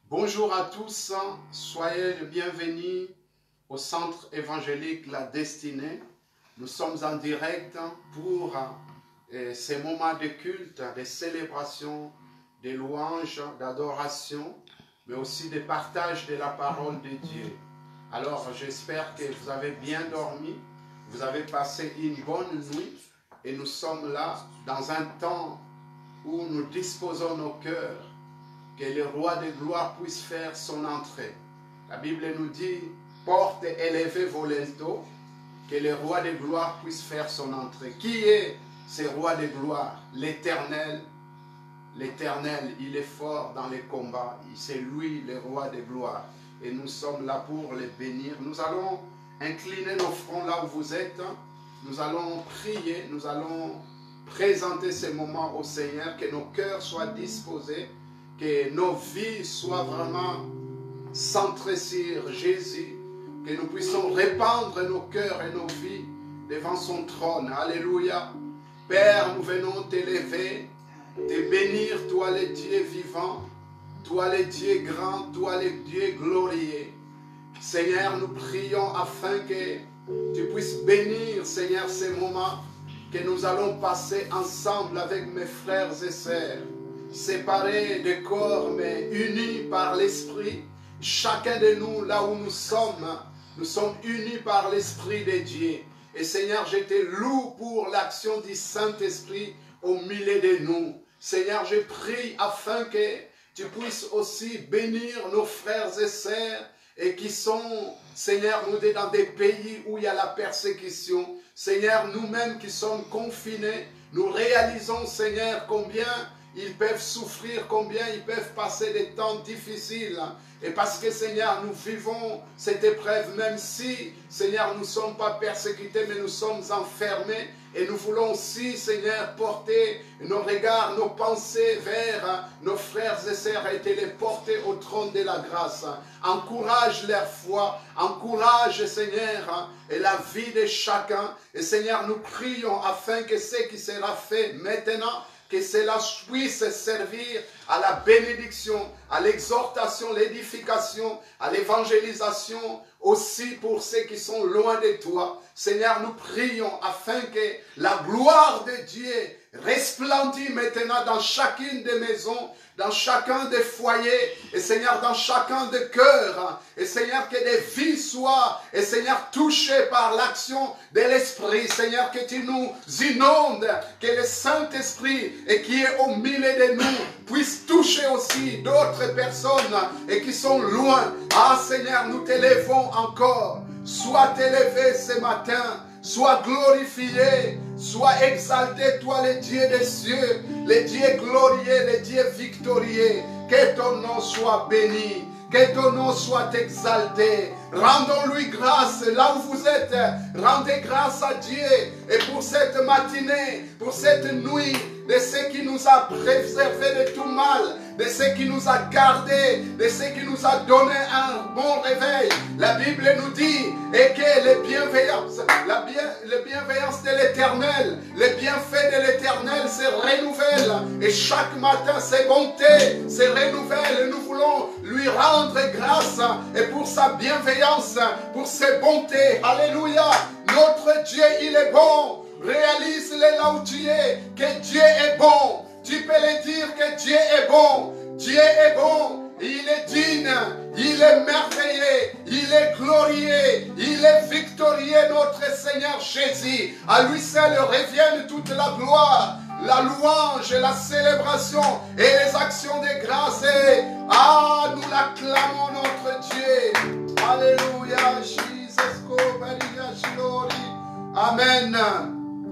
Bonjour à tous, soyez les bienvenus au centre évangélique La Destinée. Nous sommes en direct pour ces moments de culte, de célébration, de louange, d'adoration, mais aussi de partage de la parole de Dieu. Alors j'espère que vous avez bien dormi, vous avez passé une bonne nuit et nous sommes là dans un temps où nous disposons nos cœurs, que le roi de gloire puisse faire son entrée. La Bible nous dit, porte élevée vos linteaux, que le roi de gloire puisse faire son entrée. Qui est ce roi de gloire? L'Éternel. L'Éternel, il est fort dans les combats. C'est lui le roi de gloire. Et nous sommes là pour le bénir. Nous allons incliner nos fronts là où vous êtes. Nous allons prier. Nous allons présenter ces moments au Seigneur. Que nos cœurs soient disposés. Que nos vies soient vraiment centrées sur Jésus. Que nous puissions répandre nos cœurs et nos vies devant son trône. Alléluia. Père, nous venons t'élever, te bénir, toi le Dieu vivant, toi le Dieu grand, toi le Dieu glorieux. Seigneur, nous prions afin que tu puisses bénir, Seigneur, ces moments que nous allons passer ensemble avec mes frères et sœurs, séparés de corps mais unis par l'Esprit. Chacun de nous, là où nous sommes unis par l'Esprit de Dieu. Et Seigneur, je te loue pour l'action du Saint-Esprit au milieu de nous. Seigneur, je prie afin que tu puisses aussi bénir nos frères et sœurs et qui sont, Seigneur, nous dans des pays où il y a la persécution. Seigneur, nous-mêmes qui sommes confinés, nous réalisons, Seigneur, combien ils peuvent souffrir, combien ils peuvent passer des temps difficiles. Et parce que, Seigneur, nous vivons cette épreuve, même si, Seigneur, nous ne sommes pas persécutés, mais nous sommes enfermés. Et nous voulons aussi, Seigneur, porter nos regards, nos pensées vers nos frères et sœurs et te les porter au trône de la grâce. Encourage leur foi, encourage, Seigneur, et la vie de chacun. Et Seigneur, nous prions afin que ce qui sera fait maintenant, que cela puisse servir à la bénédiction, à l'exhortation, l'édification, à l'évangélisation, aussi pour ceux qui sont loin de toi. Seigneur, nous prions afin que la gloire de Dieu resplendisse maintenant dans chacune des maisons, dans chacun des foyers, et Seigneur, dans chacun des cœurs, et Seigneur, que des vies soient, et Seigneur, touchées par l'action de l'Esprit, Seigneur, que tu nous inondes, que le Saint-Esprit, et qui est au milieu de nous, puisse toucher aussi d'autres personnes, et qui sont loin. Ah Seigneur, nous t'élevons encore, sois élevé ce matin, sois glorifié, sois exalté, toi le Dieu des cieux, le Dieu glorieux, le Dieu victorieux. Que ton nom soit béni, que ton nom soit exalté. Rendons-lui grâce là où vous êtes. Rendez grâce à Dieu. Et pour cette matinée, pour cette nuit, de ce qui nous a préservé de tout mal, de ce qui nous a gardé, de ce qui nous a donné un bon réveil. La Bible nous dit et que les bienveillances, les bienveillances de l'Éternel, les bienfaits de l'Éternel se renouvellent. Et chaque matin, ses bontés se renouvellent. Et nous voulons lui rendre grâce et pour sa bienveillance, pour ses bontés. Alléluia. Notre Dieu, il est bon. Réalise-le là où tu es, que Dieu est bon. Tu peux le dire que Dieu est bon. Dieu est bon. Il est digne. Il est merveilleux. Il est glorieux. Il est victorieux, notre Seigneur Jésus. À lui seul revienne toute la gloire, la louange, la célébration et les actions de grâce. Et, nous l'acclamons, notre Dieu. Alléluia. Amen.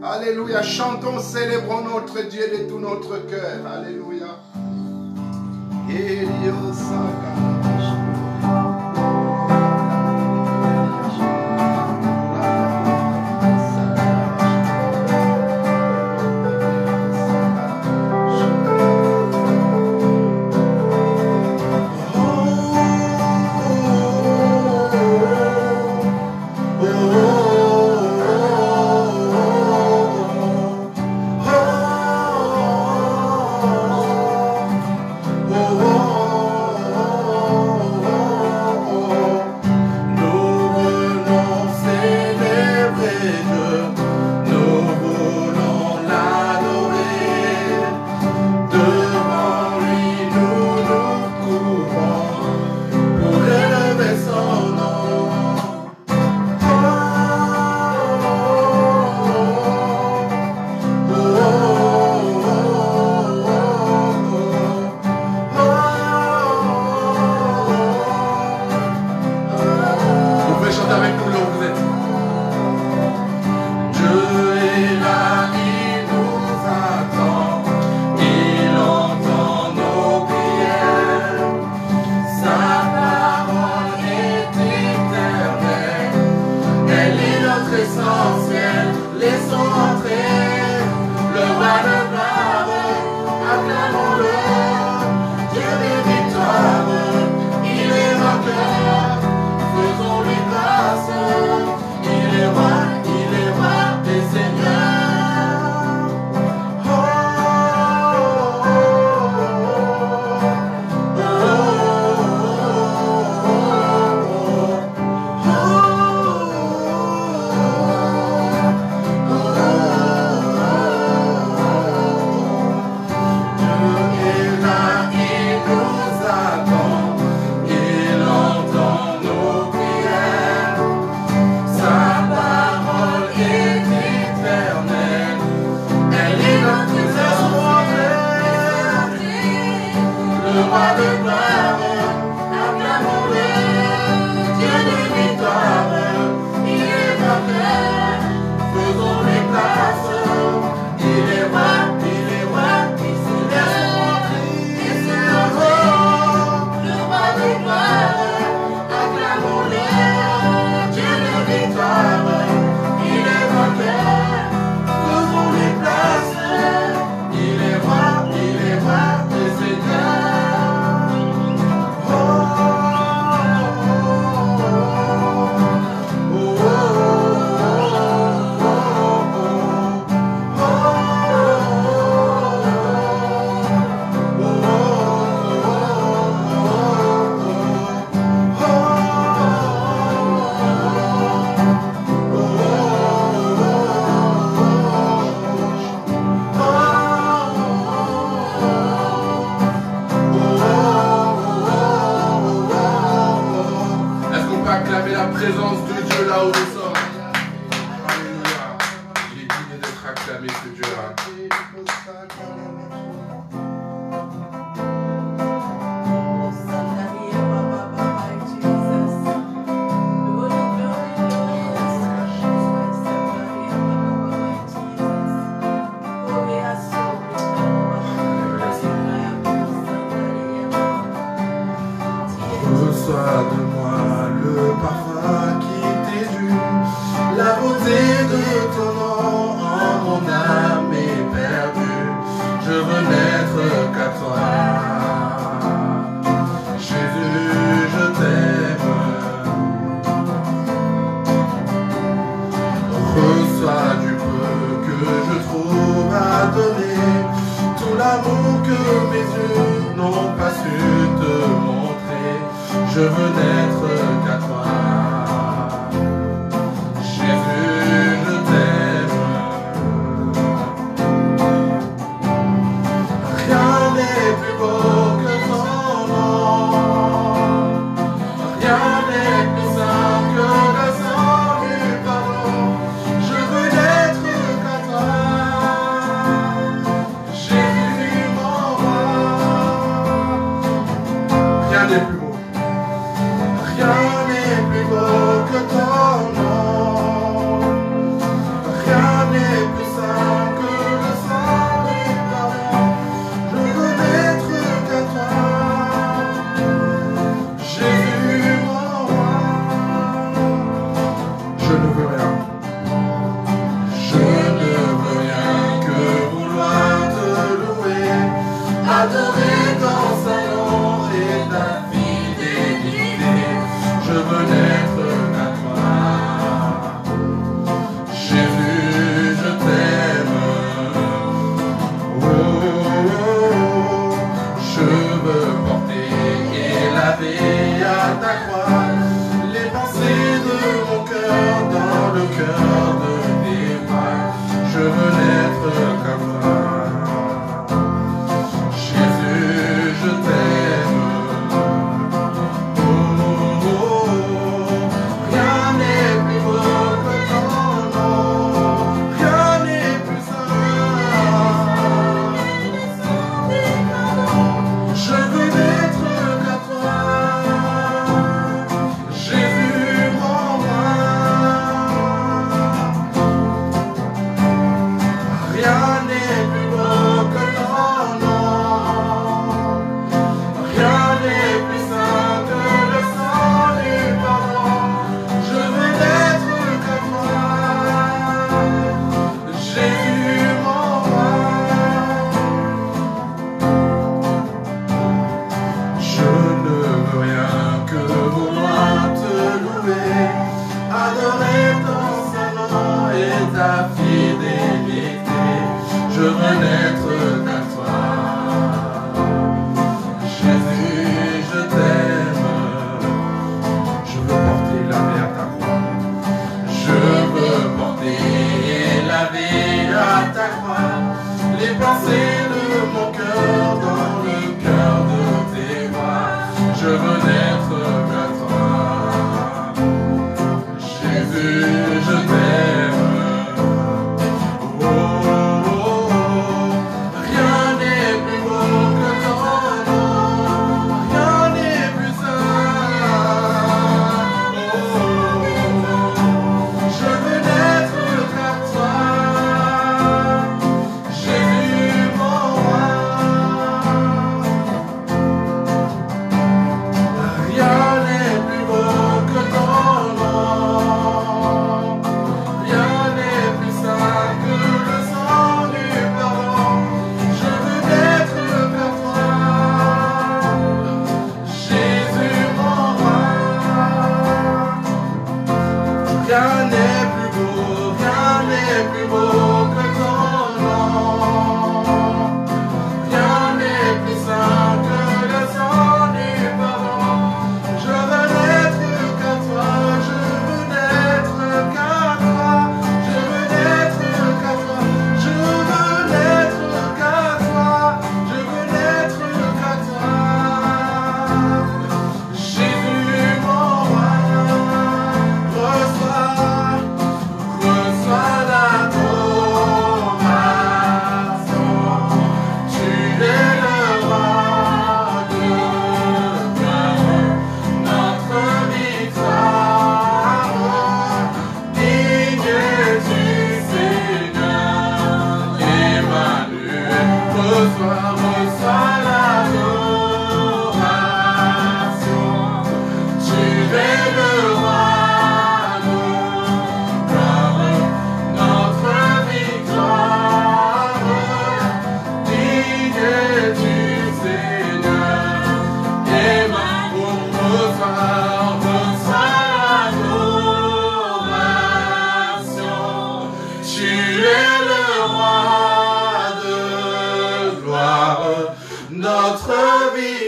Alléluia. Chantons, célébrons notre Dieu de tout notre cœur. Alléluia. Oh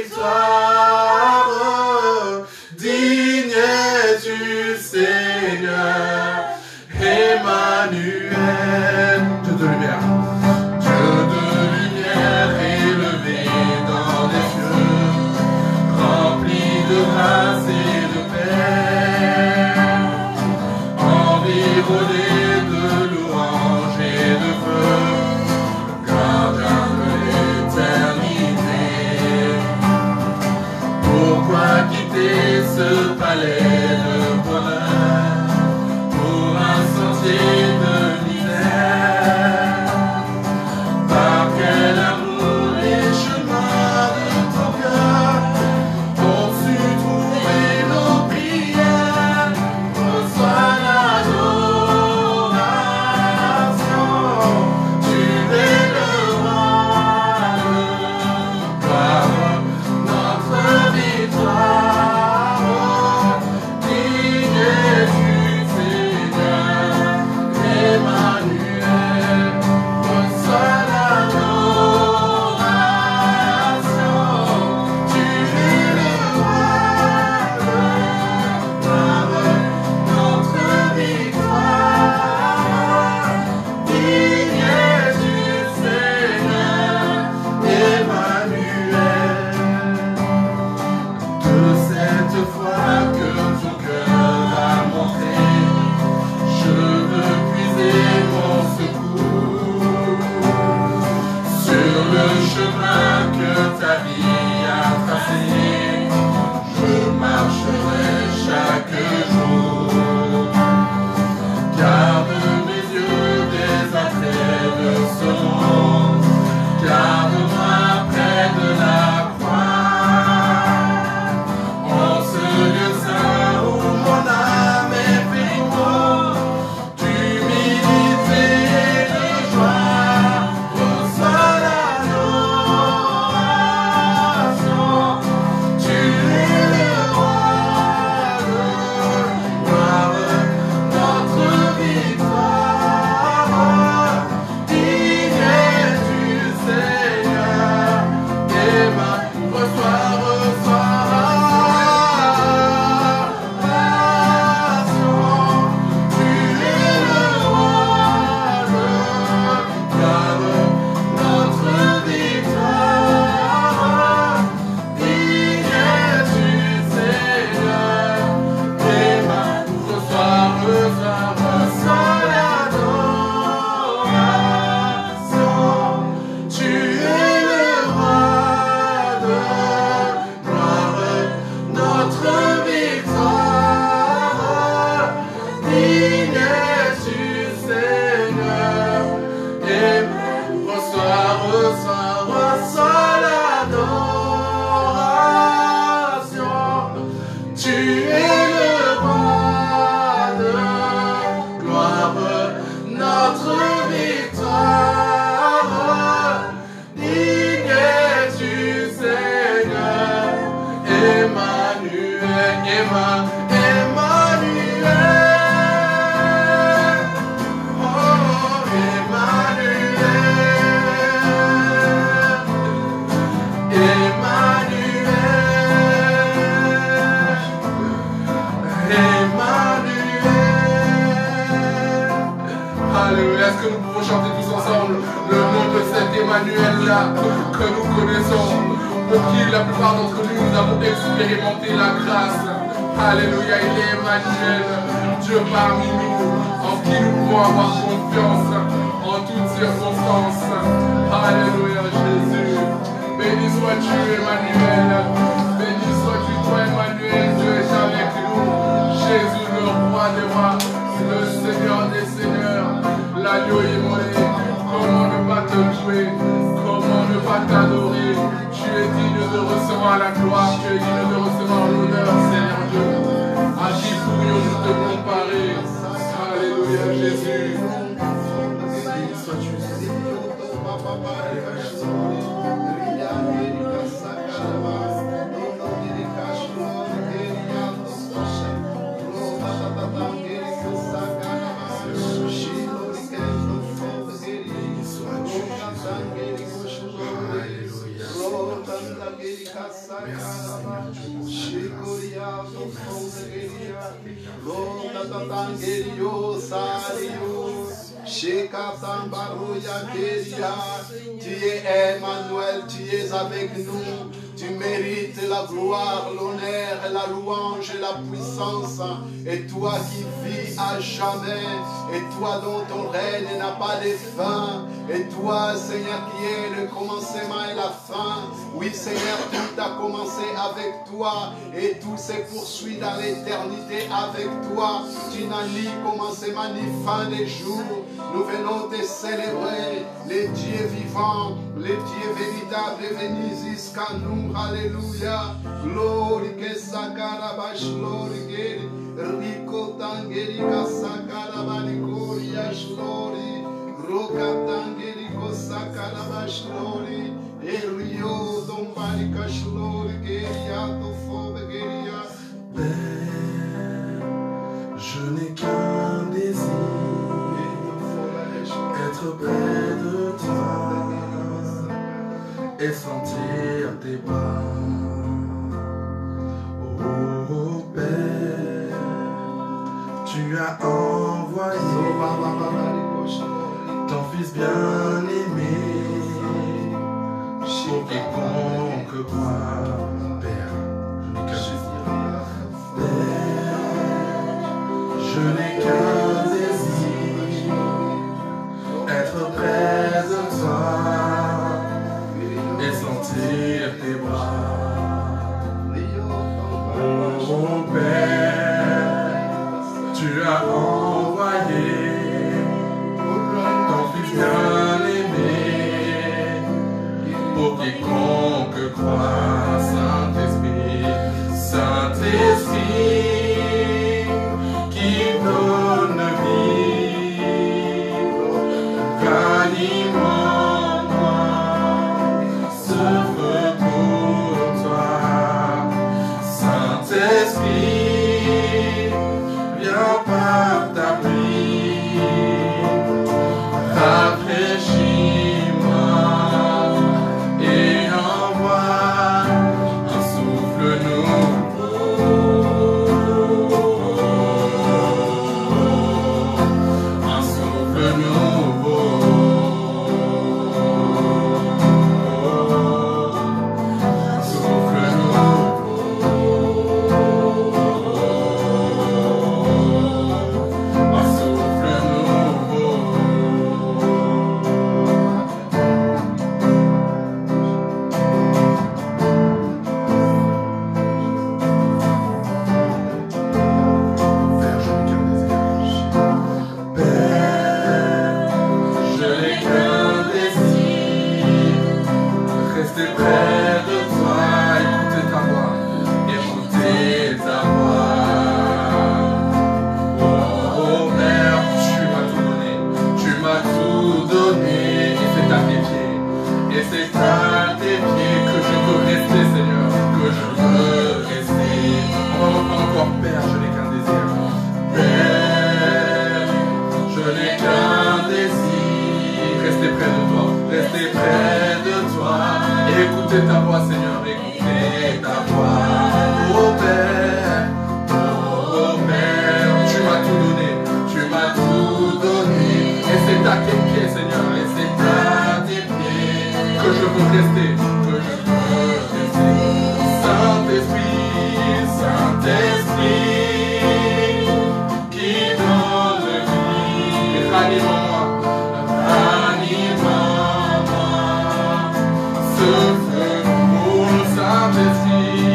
victoire, digne es-tu Seigneur, Emmanuel. Dieu de lumière, élevé dans les cieux, rempli de grâce et de paix, environné de louanges et de feu, gardien de l'éternité. Pourquoi quitter ce palais de bonheur pour un sentier de misère? Par quel amour les chemins de ton cœur ont su trouver nos prières? Reçois l'adoration, tu es le roi de gloire, notre victoire, digne es-tu Seigneur, Emmanuel. Reçois l'adoration, tu es le roi de gloire, notre victoire, digne es-tu Seigneur, Emmanuel. De cette foi que ton cœur a montré, je veux puiser mon secours sur le chemin que ta vie a tracé. Je marcherai chaque jour. Garde mes yeux des attraits de ce monde, garde-moi près de la croix, en ce lieu saint où mon âme est féconde, d'humilité et de joie. Reçois l'adoration, tu es le roi de gloire, notre victoire, digne es-tu Seigneur, Emmanuel. Reçois l'adoration, tu es le roi de gloire, notre victoire, digne es-tu Seigneur, Emmanuel. Reçois l'adoration, tu es le roi de gloire, notre victoire, digne es-tu Seigneur, Emmanuel. Reçois l'adoration, tu es le roi de gloire, notre victoire, digne es-tu Seigneur, Emmanuel, Emmanuel, oh Emmanuel, Emmanuel. Alléluia. Est-ce que nous pouvons chanter tous ensemble le nom de cet Emmanuel-là que nous connaissons, pour qui la plupart d'entre nous avons expérimenté la grâce? Alléluia, il est Emmanuel, Dieu parmi nous, en qui nous pouvons avoir confiance en toutes circonstances. Alléluia, Jésus. Béni sois-tu, Emmanuel. Béni sois-tu, toi, Emmanuel. Dieu est avec nous. Jésus, le roi des rois, le Seigneur des seigneurs, l'agneau immolé. Comment ne pas te louer? Comment ne pas t'adorer? Tu es digne de recevoir la gloire. Tu es digne de recevoir l'honneur, Seigneur Dieu. À qui pourrions-nous te comparer? Alléluia, Jésus. Béni sois-tu, Seigneur. Tu es Emmanuel, tu es avec nous. Tu mérites la gloire, l'honneur, la louange et la puissance. Et toi qui vis à jamais, et toi dont ton règne n'a pas de fin, et toi, Seigneur, qui es le commencement et la fin. Oui, Seigneur, tout a commencé avec toi, et tout se poursuit dans l'éternité avec toi. Tu n'as ni commencement ni fin des jours. Nous venons te célébrer, les dieux vivants, les dieux véritables, venus jusqu'à nous. Alléluia. Glory que sakarabash, glory geri, rico tangeri kasakarabali goriash, glory, roka tangeri kosakarabash, glory, erio dombali kash, glory geri ato fobe geria. Père, je n'ai qu'un désir, être près de toi et sentir tes pas. Oh Père, tu as envoyé ton Fils bien-aimé pour quiconque croit. Père, je n'ai qu'un désir, être près de toi et sentir tes bras. Oh Père, tu as envoyé ton Fils bien-aimé pour quiconque croit. Saint-Esprit, Saint-Esprit, qui donne vie, ranime-moi, ce feu pour toi. Saint-Esprit, viens par ta pluie, rafraîchis-moi et envoie un souffle nouveau, un souffle nouveau, un souffle rester près de toi, écouter ta voix, écouter ta voix. Oh Père, tu m'as tout donné, et c'est à tes pieds, et c'est à tes pieds que je veux rester, Seigneur, que je veux rester. On va reprendre encore, Père, je n'ai qu'un désir. Père, je n'ai qu'un désir, rester près de toi, rester près de toi. Écoutez ta voix, Seigneur, écoutez ta voix. Oh Père, tu m'as tout donné, et c'est à tes pieds, Seigneur, et c'est à tes pieds que je veux rester, Saint-Esprit, Saint-Esprit, qui donne vie, ranime-moi, ce feu pour le Saint-Esprit.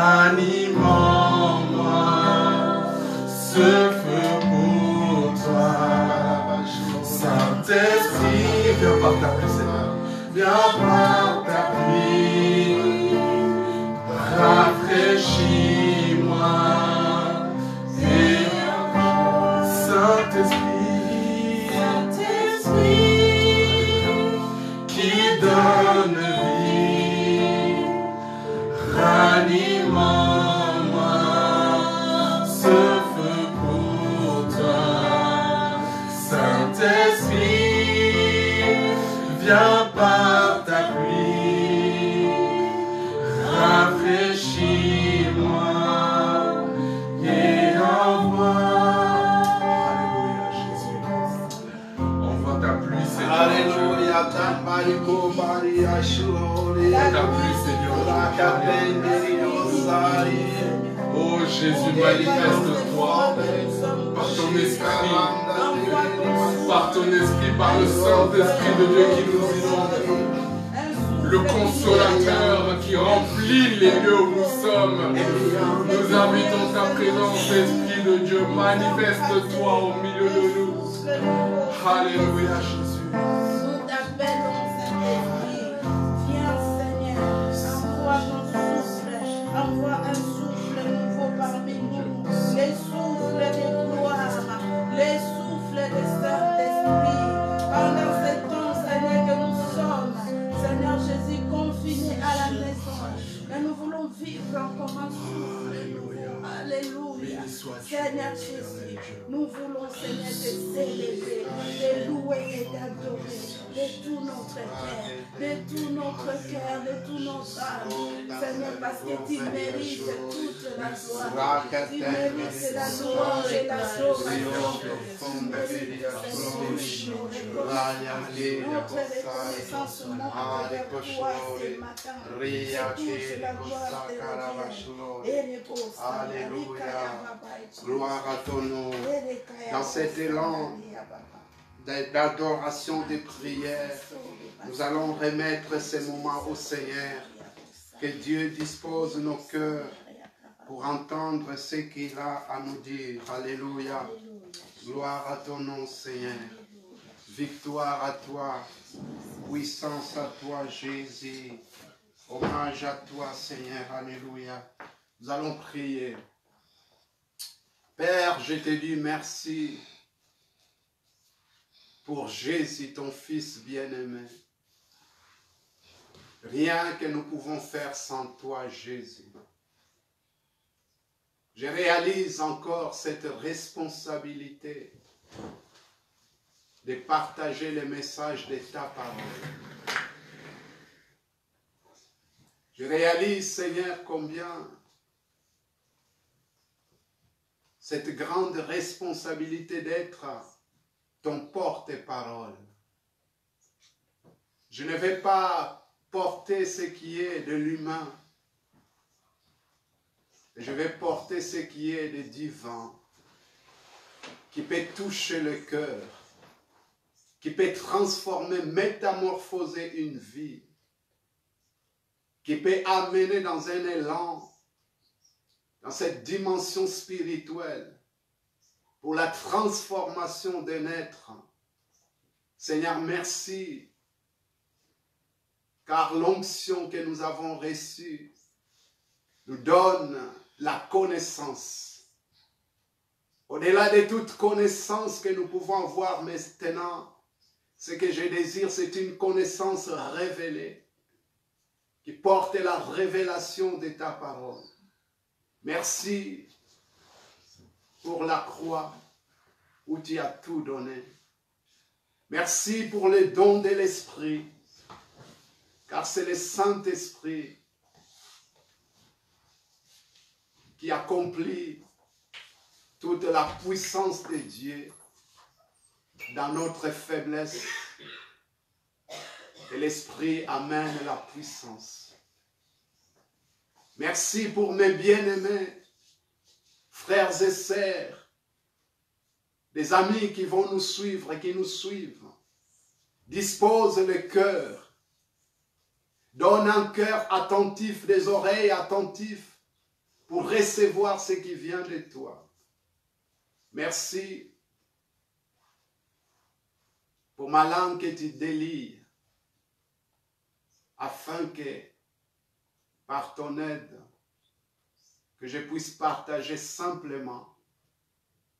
ranime en moi ce feu pour toi. Saint-Esprit, viens par ta pluie, Seigneur. Viens par ta pluie, rafraîchis-moi. Et Saint-Esprit, qui donne vie, ranime en moi ce feu pour toi. Saint-Esprit, viens par ta pluie, rafraîchis-moi et envoie. Alléluia, Jésus. Envoie ta pluie, Seigneur. Alléluia, ta pluie, Seigneur. Oh Jésus, manifeste-toi par ton esprit, par le Saint-Esprit de Dieu qui nous inonde, le consolateur qui remplit les lieux où nous sommes. Nous invitons ta présence, Esprit de Dieu, manifeste-toi au milieu de nous. Alléluia, Jésus. Nous t'appelons, Saint-Esprit. Viens, Seigneur, envoie un souffle nouveau parmi nous. Les souffles de gloire, les souffles de Saint-Esprit. Pendant ce temps, Seigneur, que nous sommes, Seigneur Jésus, confinés à la maison. Et nous voulons vivre encore un souffle nouveau. Alléluia. Seigneur Jésus, nous voulons, Seigneur, te célébrer, te louer et t'adorer de tout notre cœur, de tout notre cœur, de tout notre âme. Seigneur, parce que tu mérites toute la gloire. Tu mérites la louange et l'adoration. Tu mérites, Seigneur, notre reconnaissance monte vers toi ce matin. Touche la gloire de Dieu. Et repose. Alléluia. Gloire à ton nom. Dans cet élan d'adoration, de prière, nous allons remettre ces moments au Seigneur. Que Dieu dispose nos cœurs pour entendre ce qu'il a à nous dire. Alléluia. Gloire à ton nom, Seigneur. Victoire à toi. Puissance à toi, Jésus. Hommage à toi, Seigneur. Alléluia. Nous allons prier. Père, je te dis merci pour Jésus, ton Fils bien-aimé. Rien que nous pouvons faire sans toi, Jésus. Je réalise encore cette responsabilité de partager le message de ta parole. Je réalise, Seigneur, combien cette grande responsabilité d'être ton porte-parole. Je ne vais pas porter ce qui est de l'humain. Je vais porter ce qui est de divin, qui peut toucher le cœur, qui peut transformer, métamorphoser une vie, qui peut amener dans un élan, dans cette dimension spirituelle, pour la transformation d'un être. Seigneur, merci, car l'onction que nous avons reçue nous donne la connaissance. Au-delà de toute connaissance que nous pouvons avoir maintenant, ce que je désire, c'est une connaissance révélée, qui porte la révélation de ta parole. Merci pour la croix où tu as tout donné. Merci pour les dons de l'Esprit, car c'est le Saint-Esprit qui accomplit toute la puissance de Dieu dans notre faiblesse. Et l'Esprit amène la puissance. Merci pour mes bien-aimés, frères et sœurs, des amis qui vont nous suivre et qui nous suivent. Dispose le cœur. Donne un cœur attentif, des oreilles attentives pour recevoir ce qui vient de toi. Merci pour ma langue que tu délires, afin que, par ton aide, que je puisse partager simplement,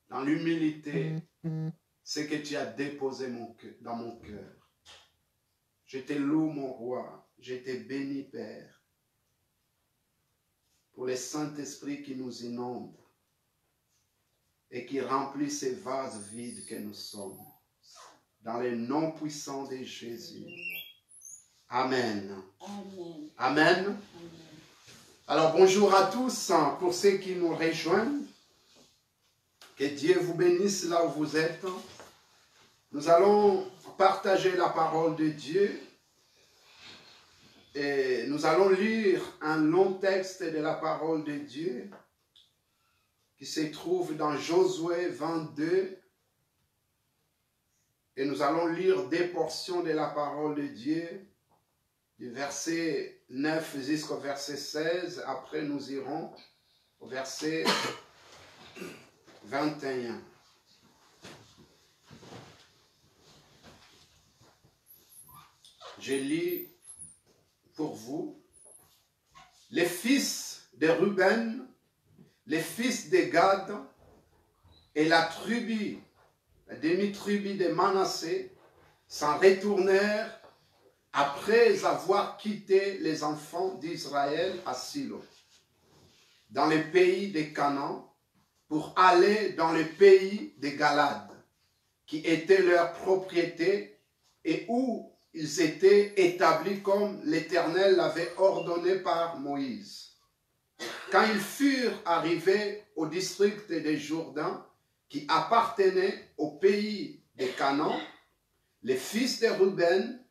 dans l'humilité, ce que tu as déposé dans mon cœur. Je te loue, mon roi, je te bénis, Père, pour le Saint-Esprit qui nous inonde et qui remplit ces vases vides que nous sommes. Dans le nom puissant de Jésus. Amen. Amen. Amen. Amen. Alors bonjour à tous, pour ceux qui nous rejoignent. Que Dieu vous bénisse là où vous êtes. Nous allons partager la parole de Dieu. Et nous allons lire un long texte de la parole de Dieu qui se trouve dans Josué 22. Et nous allons lire des portions de la parole de Dieu, du verset 9 jusqu'au verset 16. Après, nous irons au verset 21. Je lis pour vous. Les fils de Ruben, les fils de Gad et la demi-tribu de Manassé s'en retournèrent après avoir quitté les enfants d'Israël à Silo, dans le pays de Canaan, pour aller dans le pays de Galade, qui était leur propriété et où ils étaient établis comme l'Éternel l'avait ordonné par Moïse. Quand ils furent arrivés au district de Jourdain, qui appartenait au pays de Canaan, les fils de Ruben,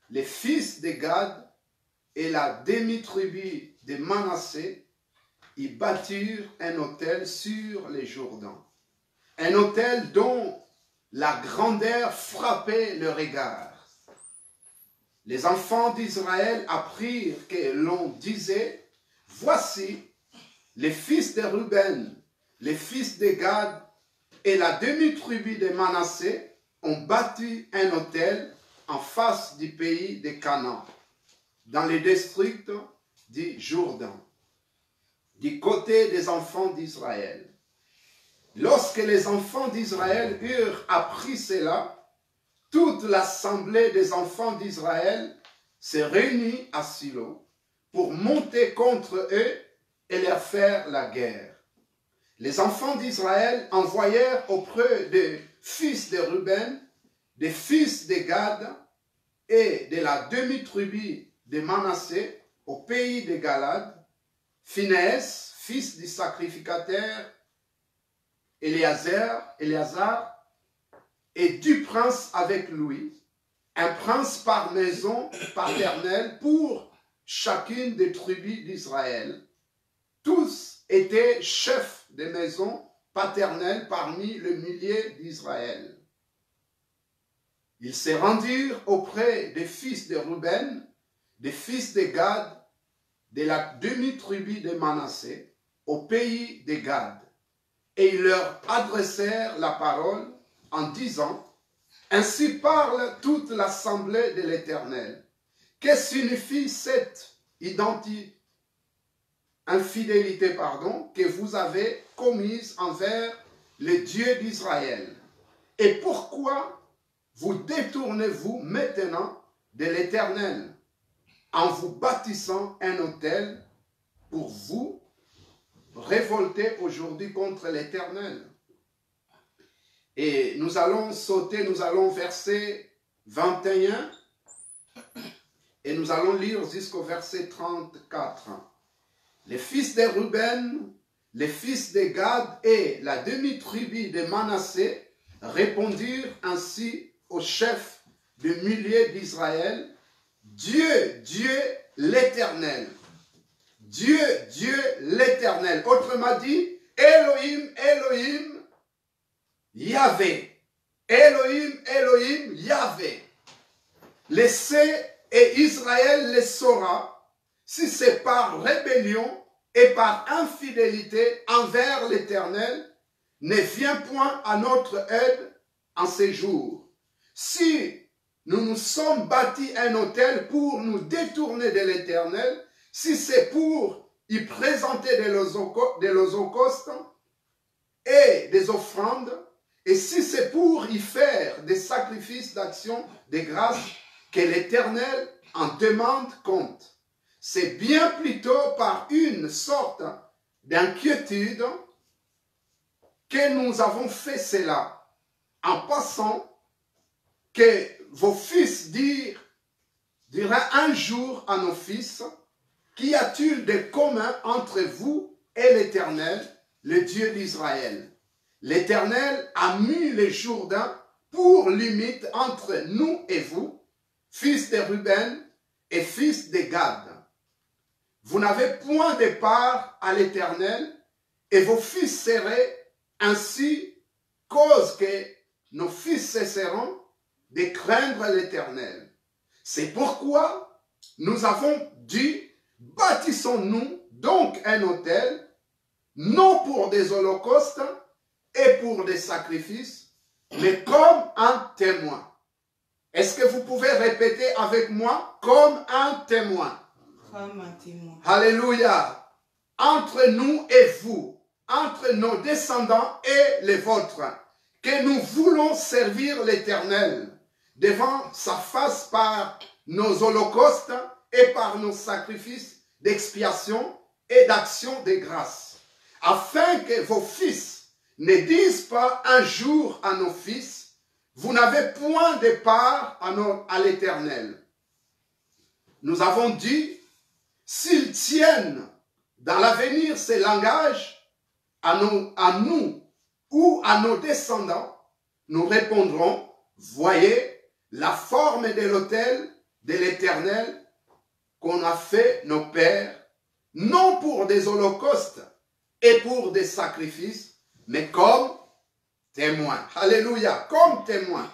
les fils de Gad et la demi-tribu de Manassé, ils bâtirent un autel sur les Jourdains. Un autel dont la grandeur frappait le regard. Les enfants d'Israël apprirent que l'on disait, voici, les fils de Ruben, les fils de Gad et la demi-tribu de Manassé ont bâti un autel en face du pays de Canaan, dans le district du Jourdain, du côté des enfants d'Israël. Lorsque les enfants d'Israël eurent appris cela, toute l'assemblée des enfants d'Israël se réunit à Silo pour monter contre eux et leur faire la guerre. Les enfants d'Israël envoyèrent auprès des fils de Ruben, des fils de Gad et de la demi-tribu de Manassé au pays de Galade, Phinehas, fils du sacrificateur Éléazar, et du prince avec lui, un prince par maison paternelle pour chacune des tribus d'Israël. Tous étaient chefs de maison paternelle parmi le millier d'Israël. Ils se rendirent auprès des fils de Ruben, des fils de Gad, de la demi-tribu de Manassé, au pays de Gad. Et ils leur adressèrent la parole en disant, ainsi parle toute l'assemblée de l'Éternel. Que signifie cette infidélité que vous avez commise envers le Dieu d'Israël? Et pourquoi vous détournez-vous maintenant de l'Éternel en vous bâtissant un autel pour vous révolter aujourd'hui contre l'Éternel? Et nous allons sauter, nous allons verset 21 et nous allons lire jusqu'au verset 34. Les fils de Ruben, les fils de Gad et la demi-tribu de Manassé répondirent ainsi au chef de milliers d'Israël, Dieu, Dieu l'Éternel. Dieu, Dieu l'Éternel. Autrement dit, Elohim, Elohim, Yahvé. Elohim, Elohim, Yahvé. Le sait et Israël le saura si c'est par rébellion et par infidélité envers l'Éternel, ne vient point à notre aide en ces jours. Si nous nous sommes bâtis un autel pour nous détourner de l'Éternel, si c'est pour y présenter des holocaustes et des offrandes, et si c'est pour y faire des sacrifices d'action de grâce, que l'Éternel en demande compte. C'est bien plutôt par une sorte d'inquiétude que nous avons fait cela, en passant que vos fils diraient un jour à nos fils, qu'y a-t-il de commun entre vous et l'Éternel, le Dieu d'Israël? L'Éternel a mis le Jourdain pour limite entre nous et vous, fils de Ruben et fils de Gad. Vous n'avez point de part à l'Éternel, et vos fils seraient ainsi cause que nos fils cesseront de craindre l'Éternel. C'est pourquoi nous avons dit, bâtissons-nous donc un autel, non pour des holocaustes et pour des sacrifices, mais comme un témoin. Est-ce que vous pouvez répéter avec moi, comme un témoin? Comme un témoin. Alléluia. Entre nous et vous, entre nos descendants et les vôtres, que nous voulons servir l'Éternel devant sa face par nos holocaustes et par nos sacrifices d'expiation et d'action de grâce, afin que vos fils ne disent pas un jour à nos fils, vous n'avez point de part à l'Éternel. Nous avons dit, s'ils tiennent dans l'avenir ces langages à nous ou à nos descendants, nous répondrons, voyez la forme de l'autel de l'Éternel qu'on a fait nos pères, non pour des holocaustes et pour des sacrifices, mais comme témoins. Alléluia, comme témoins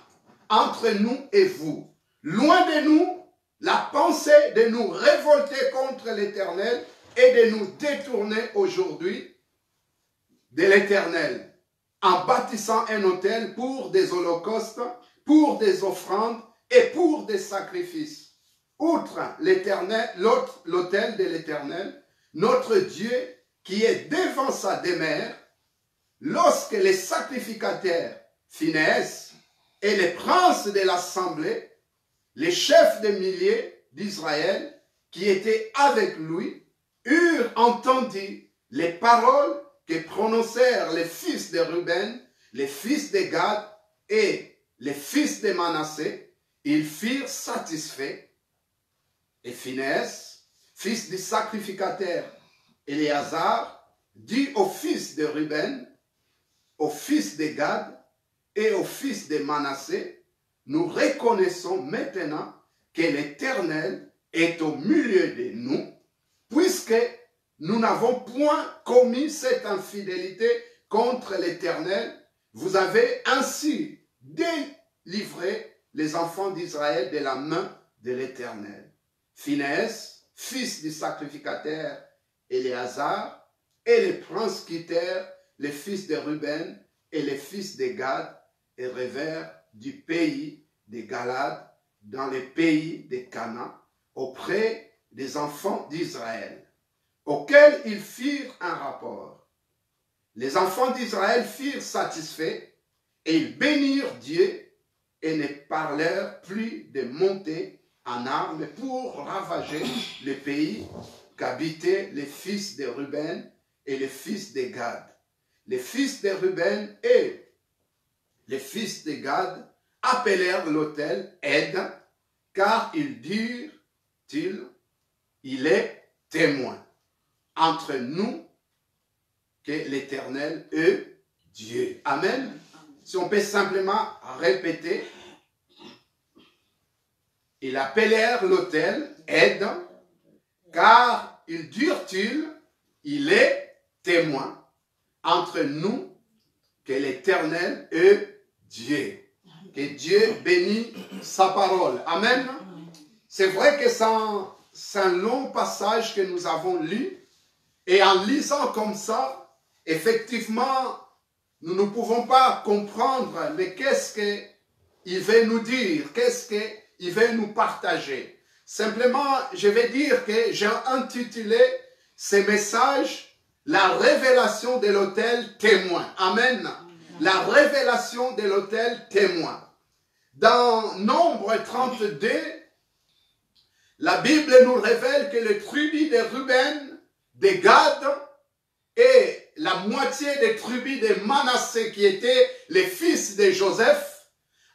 entre nous et vous. Loin de nous la pensée de nous révolter contre l'Éternel et de nous détourner aujourd'hui de l'Éternel en bâtissant un autel pour des holocaustes, pour des offrandes et pour des sacrifices. Outre l'autel de l'Éternel, notre Dieu qui est devant sa demeure, lorsque les sacrificateurs Phinéas et les princes de l'assemblée, les chefs de milliers d'Israël qui étaient avec lui, eurent entendu les paroles que prononcèrent les fils de Ruben, les fils de Gad et les fils de Manassé, ils furent satisfaits. Et Phinéas, fils du sacrificateur Éléazar, dit aux fils de Ruben, aux fils de Gad et aux fils de Manassé, nous reconnaissons maintenant que l'Éternel est au milieu de nous, puisque nous n'avons point commis cette infidélité contre l'Éternel. Vous avez ainsi délivré les enfants d'Israël de la main de l'Éternel. Phinéas, fils du sacrificateur Éléazar, et les princes quittèrent les fils de Ruben et les fils de Gad et revers du pays de Galad dans le pays de Canaan auprès des enfants d'Israël, auxquels ils firent un rapport. Les enfants d'Israël furent satisfaits et ils bénirent Dieu et ne parlèrent plus de monter en armes pour ravager le pays qu'habitaient les fils de Ruben et les fils de Gad. Les fils de Ruben et les fils de Gad appelèrent l'autel Ed, car ils dirent, il est témoin entre nous que l'Éternel est Dieu. Amen. Si on peut simplement répéter, ils appelèrent l'autel Ed, car ils dirent, il est témoin entre nous que l'Éternel est Dieu. Que Dieu bénisse sa parole. Amen. C'est vrai que c'est un long passage que nous avons lu Et en lisant comme ça, effectivement, nous ne pouvons pas comprendre, mais qu'est-ce qu'il veut nous dire, qu'est-ce qu'il veut nous partager. Simplement, je vais dire que j'ai intitulé ce message « La révélation de l'autel témoin ». Amen. La révélation de l'autel témoin. Dans Nombre 32, la Bible nous révèle que les tribus de Ruben, de Gad et la moitié des tribus de Manassé qui étaient les fils de Joseph,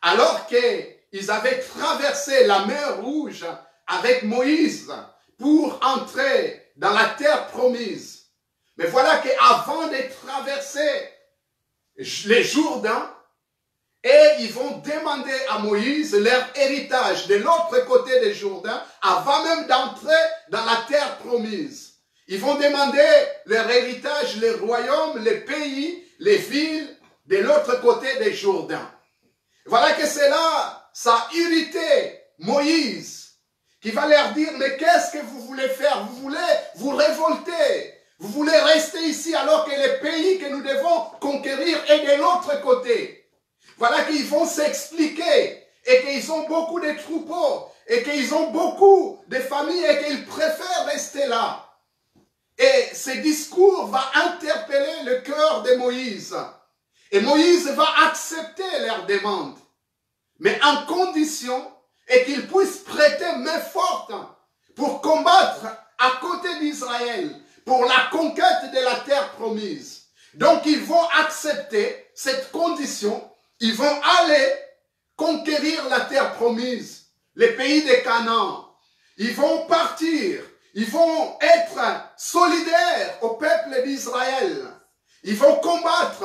alors qu'ils avaient traversé la mer Rouge avec Moïse pour entrer dans la terre promise. Mais voilà qu'avant de traverser les Jourdains, et ils vont demander à Moïse leur héritage de l'autre côté des Jourdains avant même d'entrer dans la terre promise. Ils vont demander leur héritage, les royaumes, les pays, les villes de l'autre côté des Jourdains. Voilà que cela, ça a irrité Moïse, qui va leur dire, mais qu'est-ce que vous voulez faire? Vous voulez vous révolter? Vous voulez rester ici alors que les pays que nous devons conquérir est de l'autre côté? Voilà qu'ils vont s'expliquer et qu'ils ont beaucoup de troupeaux et qu'ils ont beaucoup de familles et qu'ils préfèrent rester là. Et ce discours va interpeller le cœur de Moïse. Et Moïse va accepter leur demande, mais en condition qu'ils puissent prêter main forte pour combattre à côté d'Israël pour la conquête de la terre promise. Donc ils vont accepter cette condition. Ils vont aller conquérir la terre promise, les pays de Canaan. Ils vont partir, ils vont être solidaires au peuple d'Israël. Ils vont combattre,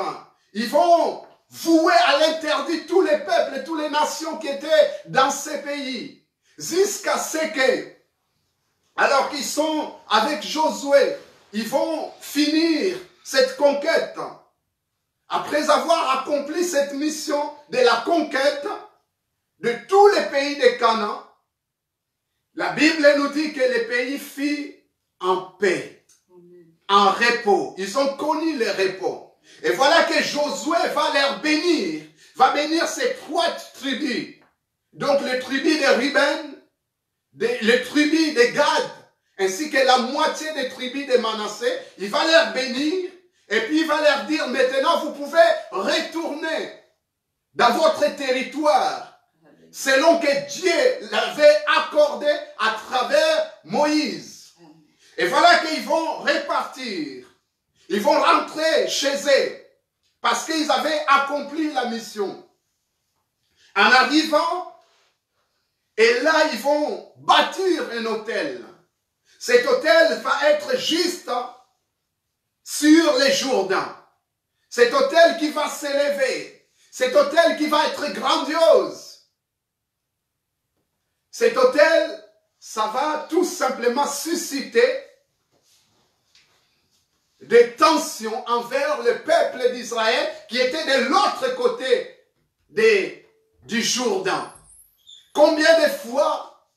ils vont vouer à l'interdit tous les peuples, toutes les nations qui étaient dans ces pays. Jusqu'à ce que, alors qu'ils sont avec Josué, ils vont finir cette conquête. Après avoir accompli cette mission de la conquête de tous les pays de Canaan, la Bible nous dit que les pays furent en paix, en repos. Ils ont connu le repos. Et voilà que Josué va leur bénir, va bénir ces trois tribus. Donc les tribus de Ruben, les tribus de Gad, ainsi que la moitié des tribus de Manassé, il va leur bénir. Et puis il va leur dire, maintenant vous pouvez retourner dans votre territoire, selon que Dieu l'avait accordé à travers Moïse. Et voilà qu'ils vont repartir. Ils vont rentrer chez eux, parce qu'ils avaient accompli la mission. En arrivant, et là ils vont bâtir un autel. Cet autel va être juste sur les Jourdains. Cet autel qui va s'élever. Cet autel qui va être grandiose. Cet autel, ça va tout simplement susciter des tensions envers le peuple d'Israël qui était de l'autre côté du Jourdain. Combien de fois,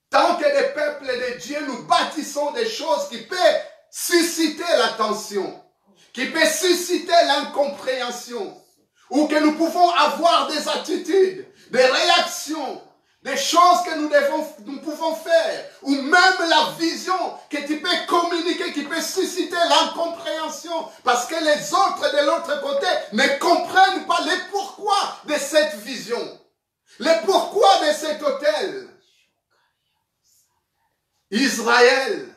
tant que les peuples de Dieu, nous bâtissons des choses qui peuvent susciter la tension, qui peut susciter l'incompréhension, ou que nous pouvons avoir des attitudes, des réactions, des choses que nous pouvons faire, ou même la vision que tu peux communiquer, qui peut susciter l'incompréhension, parce que les autres de l'autre côté ne comprennent pas le pourquoi de cette vision, le pourquoi de cet autel. Israël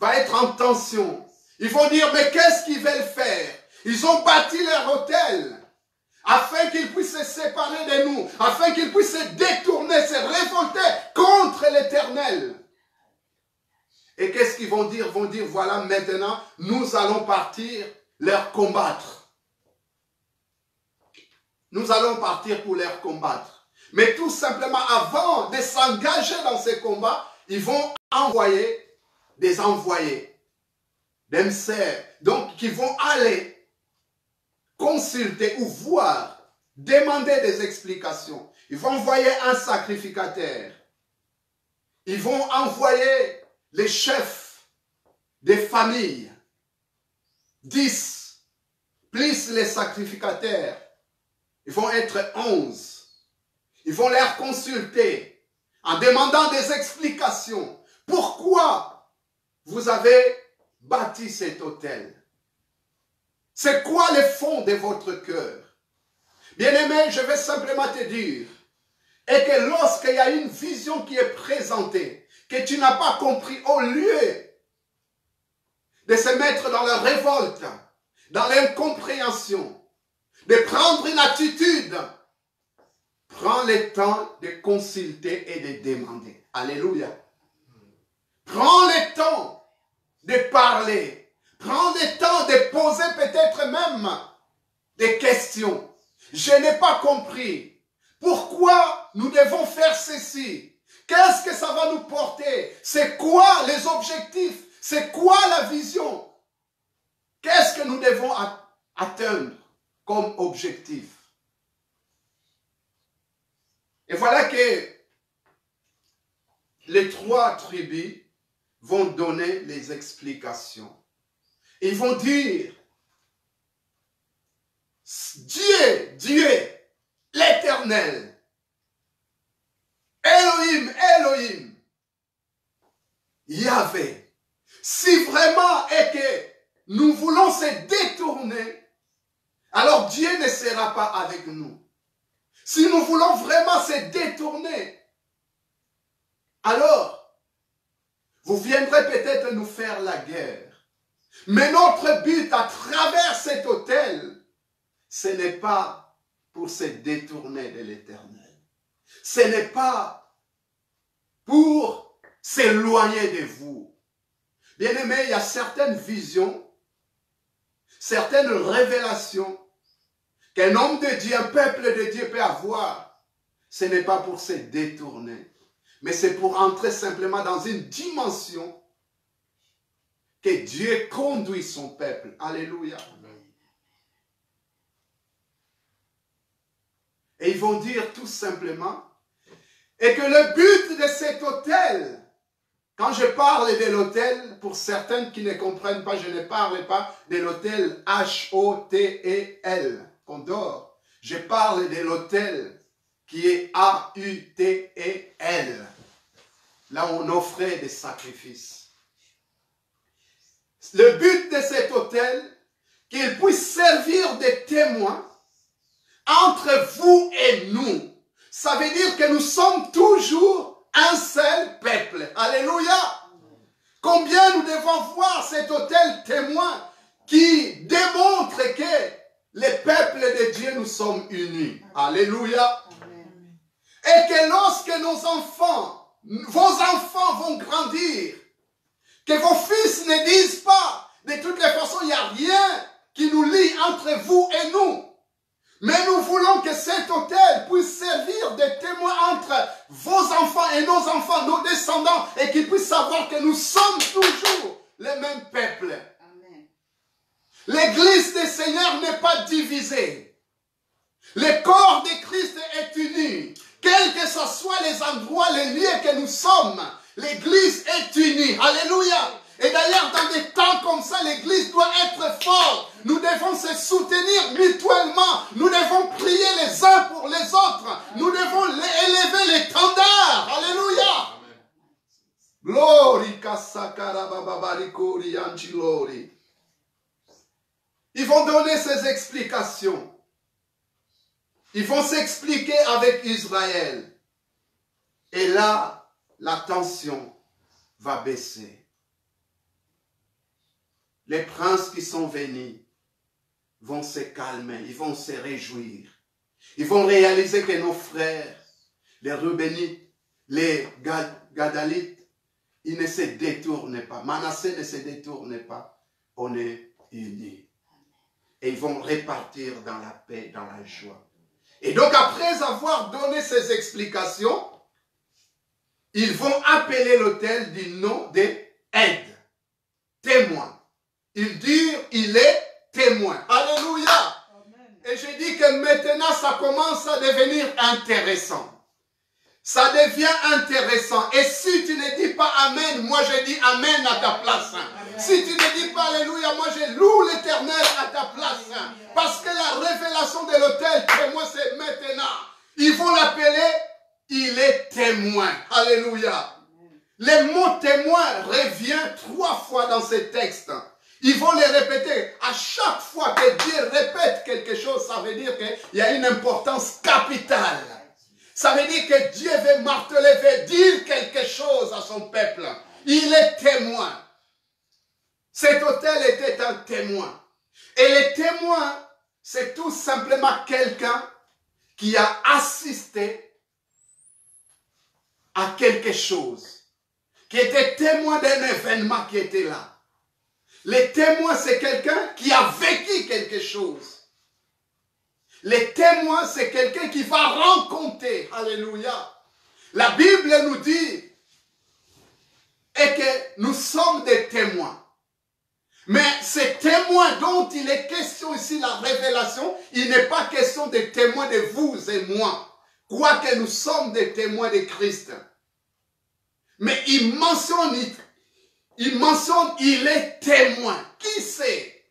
va être en tension. Ils vont dire, mais qu'est-ce qu'ils veulent faire? Ils ont bâti leur autel afin qu'ils puissent se séparer de nous, afin qu'ils puissent se détourner, se révolter contre l'Éternel. Et qu'est-ce qu'ils vont dire? Ils vont dire, voilà, maintenant, nous allons partir leur combattre. Nous allons partir pour leur combattre. Mais tout simplement, avant de s'engager dans ces combats, ils vont envoyer des envoyés, d'émissaires, donc qui vont aller consulter ou voir, demander des explications. Ils vont envoyer un sacrificateur. Ils vont envoyer les chefs des familles, 10, plus les sacrificateurs, ils vont être 11. Ils vont les consulter en demandant des explications. Pourquoi vous avez bâti cet autel? C'est quoi le fond de votre cœur? Bien-aimé, je vais simplement te dire, et que lorsqu'il y a une vision qui est présentée, que tu n'as pas compris, au lieu de se mettre dans la révolte, dans l'incompréhension, de prendre une attitude, prends le temps de consulter et de demander. Alléluia. Prends le temps de parler. Prends le temps de poser peut-être même des questions. Je n'ai pas compris. Pourquoi nous devons faire ceci? Qu'est-ce que ça va nous porter? C'est quoi les objectifs? C'est quoi la vision? Qu'est-ce que nous devons atteindre comme objectif? Et voilà que les 3 tribus vont donner les explications. Ils vont dire, Dieu, l'Éternel, Elohim, Yahvé, si vraiment est que nous voulons se détourner, alors Dieu ne sera pas avec nous. Si nous voulons vraiment se détourner, alors vous viendrez peut-être nous faire la guerre. Mais notre but à travers cet autel, ce n'est pas pour se détourner de l'Éternel. Ce n'est pas pour s'éloigner de vous. Bien-aimés, il y a certaines visions, certaines révélations qu'un homme de Dieu, un peuple de Dieu peut avoir. Ce n'est pas pour se détourner, mais c'est pour entrer simplement dans une dimension que Dieu conduit son peuple. Alléluia. Et ils vont dire tout simplement, et que le but de cet autel, quand je parle de l'autel, pour certains qui ne comprennent pas, je ne parle pas de l'autel H-O-T-E-L, qu'on dort. Je parle de l'autel qui est A-U-T-E-L, là où on offrait des sacrifices. Le but de cet autel, qu'il puisse servir de témoin entre vous et nous. Ça veut dire que nous sommes toujours un seul peuple. Alléluia. Combien nous devons voir cet autel témoin qui démontre que les peuples de Dieu, nous sommes unis. Alléluia. Et que lorsque nos enfants, vos enfants vont grandir, que vos fils ne disent pas, de toutes les façons, il n'y a rien qui nous lie entre vous et nous. Mais nous voulons que cet autel puisse servir de témoin entre vos enfants et nos enfants, nos descendants, et qu'ils puissent savoir que nous sommes toujours les mêmes peuples. L'église du Seigneur n'est pas divisée. Le corps de Christ est uni. Quels que ce soit les endroits, les lieux que nous sommes, l'église est unie. Alléluia. Et d'ailleurs, dans des temps comme ça, l'église doit être forte. Nous devons se soutenir mutuellement. Nous devons prier les uns pour les autres. Nous devons élever l'étendard. Alléluia. Glory. Ils vont donner ces explications. Ils vont s'expliquer avec Israël. Et là, la tension va baisser. Les princes qui sont venus vont se calmer, ils vont se réjouir. Ils vont réaliser que nos frères, les Reubénites, les Gadalites, ils ne se détournent pas. Manassé ne se détourne pas. On est unis. Et ils vont repartir dans la paix, dans la joie. Et donc après avoir donné ces explications, ils vont appeler l'autel du nom de aide, témoin. Ils disent, il est témoin. Alléluia. Amen. Et je dis que maintenant, ça commence à devenir intéressant. Ça devient intéressant. Et si tu ne dis pas Amen, moi je dis Amen à ta place. Amen. Si tu ne dis pas Alléluia, moi je loue l'Éternel à ta place. Parce que la révélation de l'autel témoin, c'est maintenant. Ils vont l'appeler, il est témoin. Alléluia. Le mot témoin revient 3 fois dans ces textes. Ils vont les répéter. À chaque fois que Dieu répète quelque chose, ça veut dire qu'il y a une importance capitale. Ça veut dire que Dieu veut marteler, veut dire quelque chose à son peuple. Il est témoin. Cet autel était un témoin. Et le témoin, c'est tout simplement quelqu'un qui a assisté à quelque chose, qui était témoin d'un événement qui était là. Le témoin, c'est quelqu'un qui a vécu quelque chose. Le témoin, c'est quelqu'un qui va rencontrer. Alléluia. La Bible nous dit et que nous sommes des témoins. Mais ces témoins dont il est question ici, la révélation, il n'est pas question des témoins de vous et moi. Quoique nous sommes des témoins de Christ. Mais il mentionne, il est témoin. Qui c'est?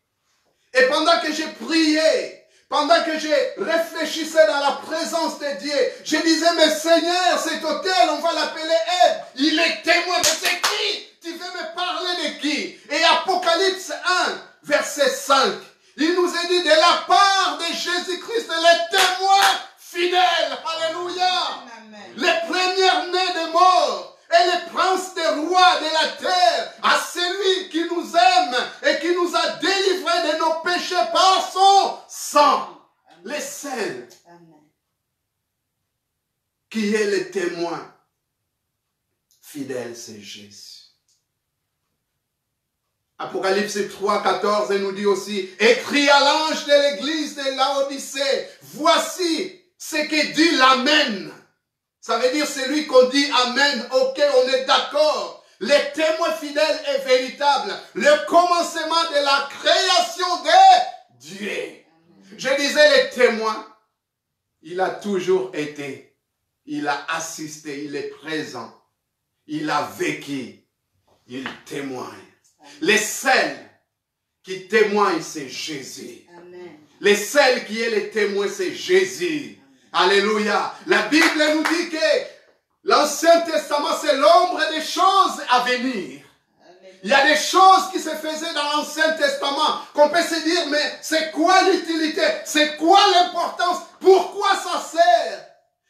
Et pendant que j'ai prié, pendant que je réfléchissais dans la présence de Dieu, je disais, mais Seigneur, cet autel, on va l'appeler aide. Il est témoin. Mais c'est qui? Tu veux me parler de qui? Et Apocalypse 1, verset 5, il nous est dit de la part de Jésus-Christ, les témoins fidèles. Alléluia. Les premiers-nés des morts et les princes des rois de la terre, à celui qui nous aime et qui nous a délivrés de nos péchés par son sang. Les seul qui est le témoin fidèle, c'est Jésus. Apocalypse 3, 14, elle nous dit aussi, écrit à l'ange de l'église de Laodicée, voici ce que dit l'Amen. Ça veut dire celui qu'on dit Amen, ok, on est d'accord. Le témoin fidèle est véritable. Le commencement de la création de Dieu. Je disais le témoin, il a toujours été, il a assisté, il est présent, il a vécu, il témoigne. Les seuls qui témoignent, c'est Jésus. Amen. Les seuls qui est le témoin, c'est Jésus. Amen. Alléluia. La Bible nous dit que l'Ancien Testament, c'est l'ombre des choses à venir. Amen. Il y a des choses qui se faisaient dans l'Ancien Testament qu'on peut se dire, mais c'est quoi l'utilité? C'est quoi l'importance? Pourquoi ça sert?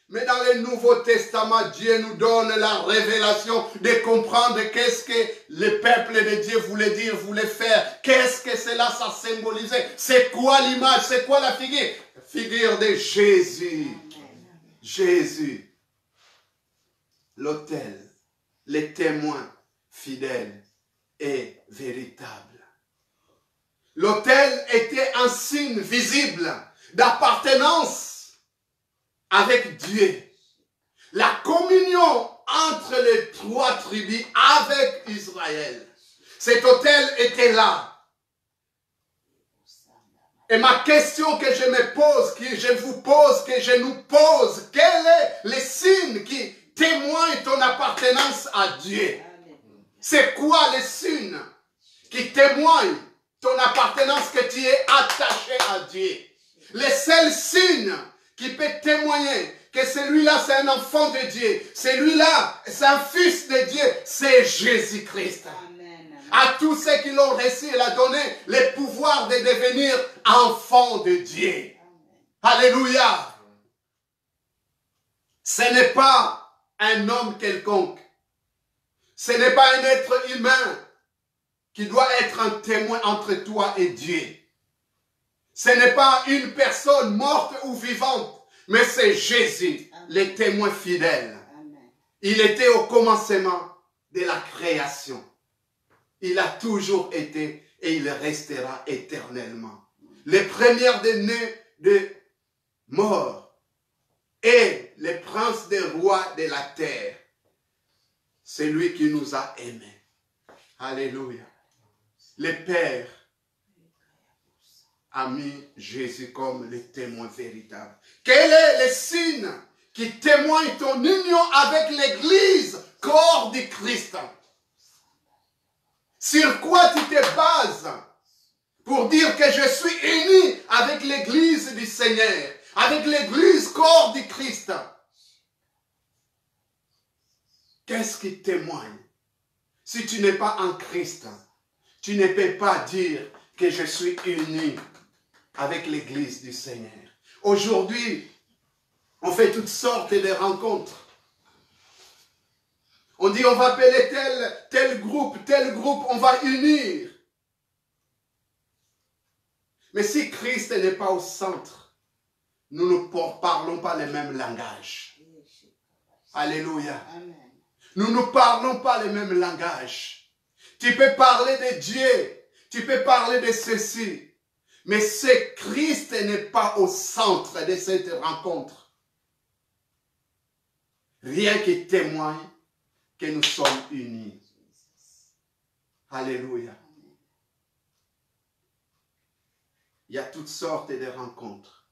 Mais dans le Nouveau Testament, Dieu nous donne la révélation de comprendre qu'est-ce que le peuple de Dieu voulait dire, voulait faire. Qu'est-ce que cela, ça symbolisait. C'est quoi l'image, c'est quoi la figure? Figure de Jésus. Jésus. L'autel, les témoins fidèles et véritables. L'autel était un signe visible d'appartenance avec Dieu. La communion entre les 3 tribus avec Israël. Cet autel était là. Et ma question que je me pose, que je vous pose, que je nous pose, quel est le signe qui témoigne ton appartenance à Dieu? C'est quoi le signe qui témoigne ton appartenance que tu es attaché à Dieu? Le seul signe qui peut témoigner que celui-là, c'est un enfant de Dieu. Celui-là, c'est un fils de Dieu. C'est Jésus-Christ. À tous ceux qui l'ont reçu, il a donné le pouvoir de devenir enfants de Dieu. Amen. Alléluia. Ce n'est pas un homme quelconque. Ce n'est pas un être humain qui doit être un témoin entre toi et Dieu. Ce n'est pas une personne morte ou vivante, mais c'est Jésus, le témoin fidèle. Amen. Il était au commencement de la création. Il a toujours été et il restera éternellement. Les premières des nés de mort et les princes des rois de la terre. C'est lui qui nous a aimés. Alléluia. Le Père a mis Jésus comme le témoin véritable. Quel est le signe qui témoigne ton union avec l'Église, corps du Christ? Sur quoi tu te bases pour dire que je suis uni avec l'église du Seigneur, avec l'église corps du Christ? Qu'est-ce qui témoigne? Si tu n'es pas en Christ, tu ne peux pas dire que je suis uni avec l'église du Seigneur. Aujourd'hui, on fait toutes sortes de rencontres. On dit on va appeler tel groupe, on va unir. Mais si Christ n'est pas au centre, nous ne parlons pas le même langage. Alléluia. Nous ne parlons pas le même langage. Tu peux parler de Dieu, tu peux parler de ceci, mais si Christ n'est pas au centre de cette rencontre, rien qui témoigne que nous sommes unis. Alléluia. Il y a toutes sortes de rencontres,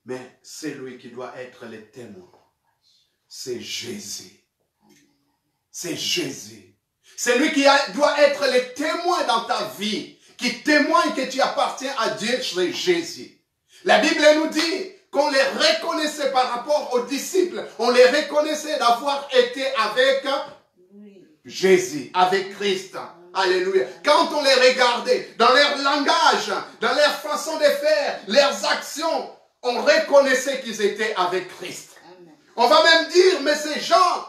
mais celui qui doit être le témoin, c'est Jésus. C'est Jésus. C'est lui qui doit être le témoin dans ta vie, qui témoigne que tu appartiens à Dieu, c'est Jésus. La Bible nous dit qu'on les reconnaissait par rapport aux disciples, on les reconnaissait d'avoir été avec Jésus, avec Christ. Alléluia. Quand on les regardait, dans leur langage, dans leur façon de faire, leurs actions, on reconnaissait qu'ils étaient avec Christ. On va même dire, mais ces gens,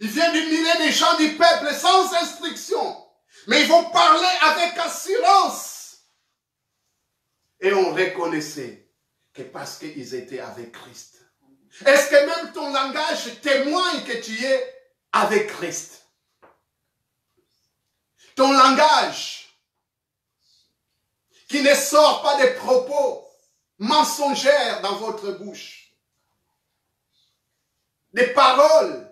ils viennent du milieu des gens du peuple sans instruction. Mais ils vont parler avec assurance. Et on reconnaissait que parce qu'ils étaient avec Christ. Est-ce que même ton langage témoigne que tu es avec Christ? Ton langage qui ne sort pas des propos mensongers dans votre bouche. Des paroles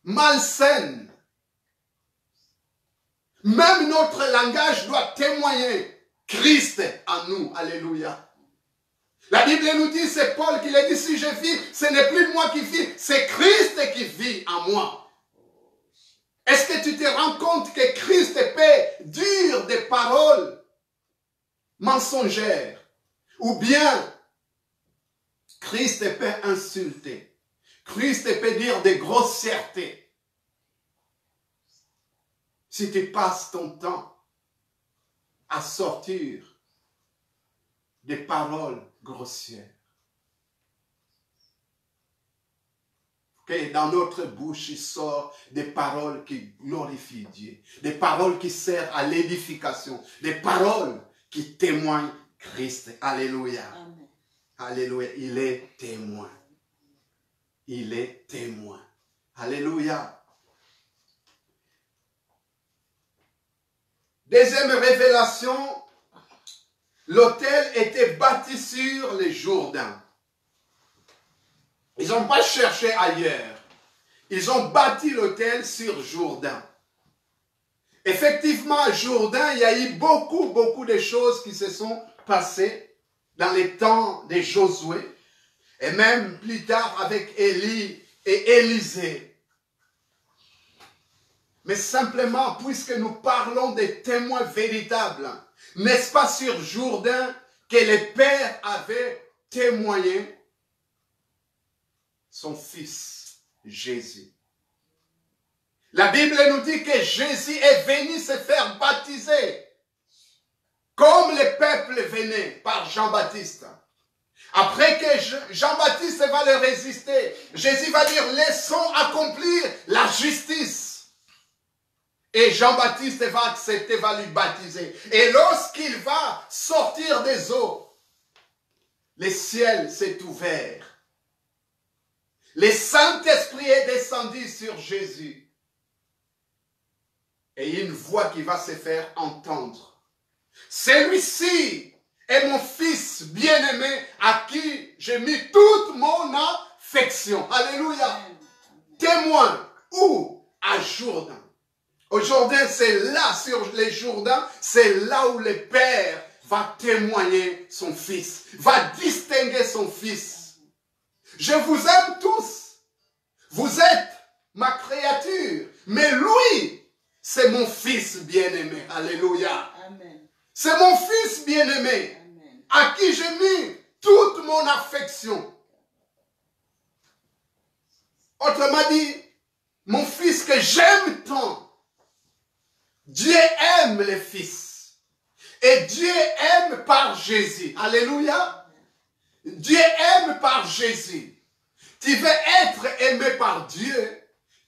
malsaines. Même notre langage doit témoigner Christ en nous. Alléluia. La Bible nous dit, c'est Paul qui l'a dit, si je vis, ce n'est plus moi qui vis, c'est Christ qui vit en moi. Est-ce que tu te rends compte que Christ peut dire des paroles mensongères? Ou bien, Christ peut insulter. Christ peut dire des grossièretés. Si tu passes ton temps à sortir des paroles grossières, que dans notre bouche, il sort des paroles qui glorifient Dieu, des paroles qui servent à l'édification, des paroles qui témoignent Christ. Alléluia. Amen. Alléluia. Il est témoin. Il est témoin. Alléluia. Deuxième révélation, l'autel était bâti sur le Jourdain. Ils n'ont pas cherché ailleurs. Ils ont bâti l'autel sur Jourdain. Effectivement, à Jourdain, il y a eu beaucoup de choses qui se sont passées dans les temps de Josué. Et même plus tard avec Élie et Élisée. Mais simplement, puisque nous parlons des témoins véritables, n'est-ce pas sur Jourdain que le Père avait témoigné son Fils, Jésus. La Bible nous dit que Jésus est venu se faire baptiser, comme le peuple venait par Jean-Baptiste. Après que Jean-Baptiste va le résister, Jésus va dire, laissons accomplir la justice. Et Jean-Baptiste va accepter, va lui baptiser. Et lorsqu'il va sortir des eaux, le ciel s'est ouvert. Le Saint-Esprit est descendu sur Jésus. Et une voix qui va se faire entendre. Celui-ci est mon Fils bien-aimé à qui j'ai mis toute mon affection. Alléluia. Témoin. Où? À Jourdain. Au Jourdain, c'est là, sur les Jourdains, c'est là où le Père va témoigner son Fils, va distinguer son Fils. Je vous aime tous. Vous êtes ma créature. Mais lui, c'est mon fils bien-aimé. Alléluia. Amen. C'est mon fils bien-aimé Amen. à qui j'ai mis toute mon affection. Autrement dit, mon fils que j'aime tant. Dieu aime les fils. Et Dieu aime par Jésus. Alléluia. Dieu aime par Jésus. Tu veux être aimé par Dieu.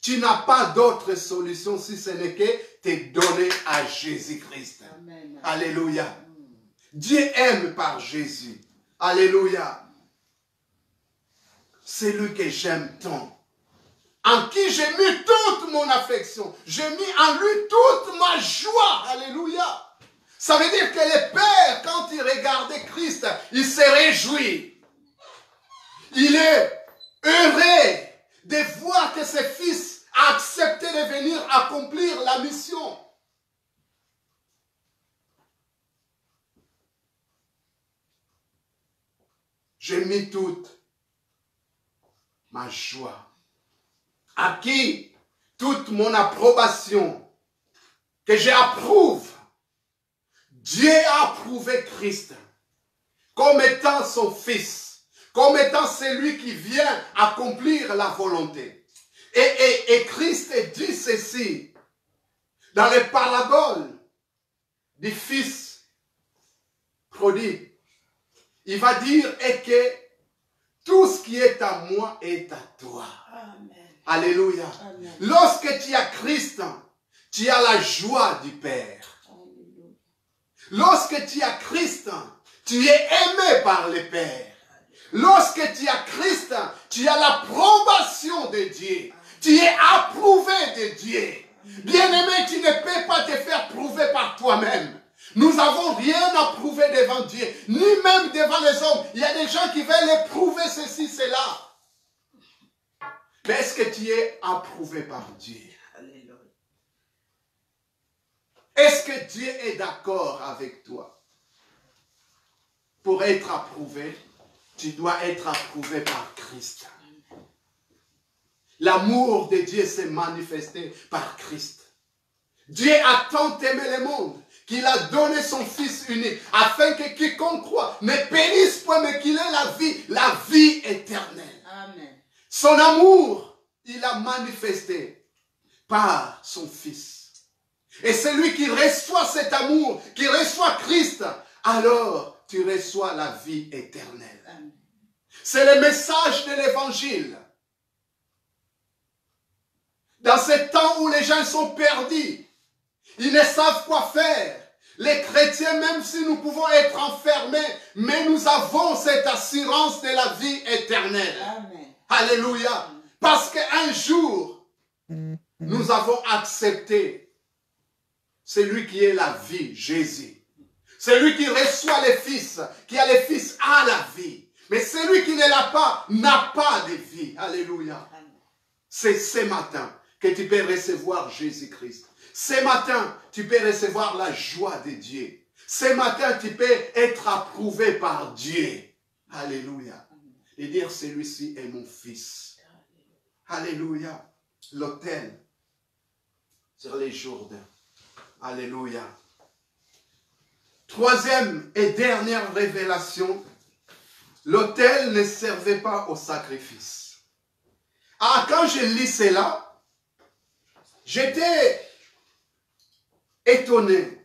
Tu n'as pas d'autre solution si ce n'est que te donner à Jésus-Christ. Alléluia. Dieu aime par Jésus. Alléluia. C'est lui que j'aime tant. En qui j'ai mis toute mon affection. J'ai mis en lui toute ma joie. Alléluia. Ça veut dire que le Père, quand il regardait Christ, il se réjouit. Il est heureux de voir que ses fils a accepté de venir accomplir la mission. J'ai mis toute ma joie, acquis toute mon approbation, que j'approuve. Dieu a approuvé Christ comme étant son fils, comme étant celui qui vient accomplir la volonté. Et Christ dit ceci dans les paraboles du fils prodigue. Il va dire que tout ce qui est à moi est à toi. Amen. Alléluia. Amen. Lorsque tu as Christ, tu as la joie du Père. Alléluia. Lorsque tu as Christ, tu es aimé par le Père. Lorsque tu as Christ, tu as l'approbation de Dieu. Tu es approuvé de Dieu. Bien-aimé, tu ne peux pas te faire prouver par toi-même. Nous n'avons rien à prouver devant Dieu, ni même devant les hommes. Il y a des gens qui veulent éprouver ceci, cela. Mais est-ce que tu es approuvé par Dieu? Alléluia. Est-ce que Dieu est d'accord avec toi? Pour être approuvé, tu dois être approuvé par Christ. L'amour de Dieu s'est manifesté par Christ. Dieu a tant aimé le monde qu'il a donné son Fils unique, afin que quiconque croit ne périsse point, mais qu'il ait la vie éternelle. Amen. Son amour, il a manifesté par son Fils. Et celui qui reçoit cet amour, qui reçoit Christ, alors tu reçois la vie éternelle. Amen. C'est le message de l'évangile. Dans ce temps où les gens sont perdus, ils ne savent quoi faire. Les chrétiens, même si nous pouvons être enfermés, mais nous avons cette assurance de la vie éternelle. Amen. Alléluia. Parce qu'un jour, nous avons accepté celui qui est la vie, Jésus. Celui qui reçoit le Fils, qui a le Fils, a la vie. Mais celui qui ne l'a pas, n'a pas de vie. Alléluia. C'est ce matin que tu peux recevoir Jésus-Christ. Ce matin, tu peux recevoir la joie de Dieu. Ce matin, tu peux être approuvé par Dieu. Alléluia. Et dire, celui-ci est mon Fils. Alléluia. L'autel sur les Jourdains. Alléluia. Troisième et dernière révélation, l'autel ne servait pas au sacrifice. Ah, quand je lis cela, j'étais étonné.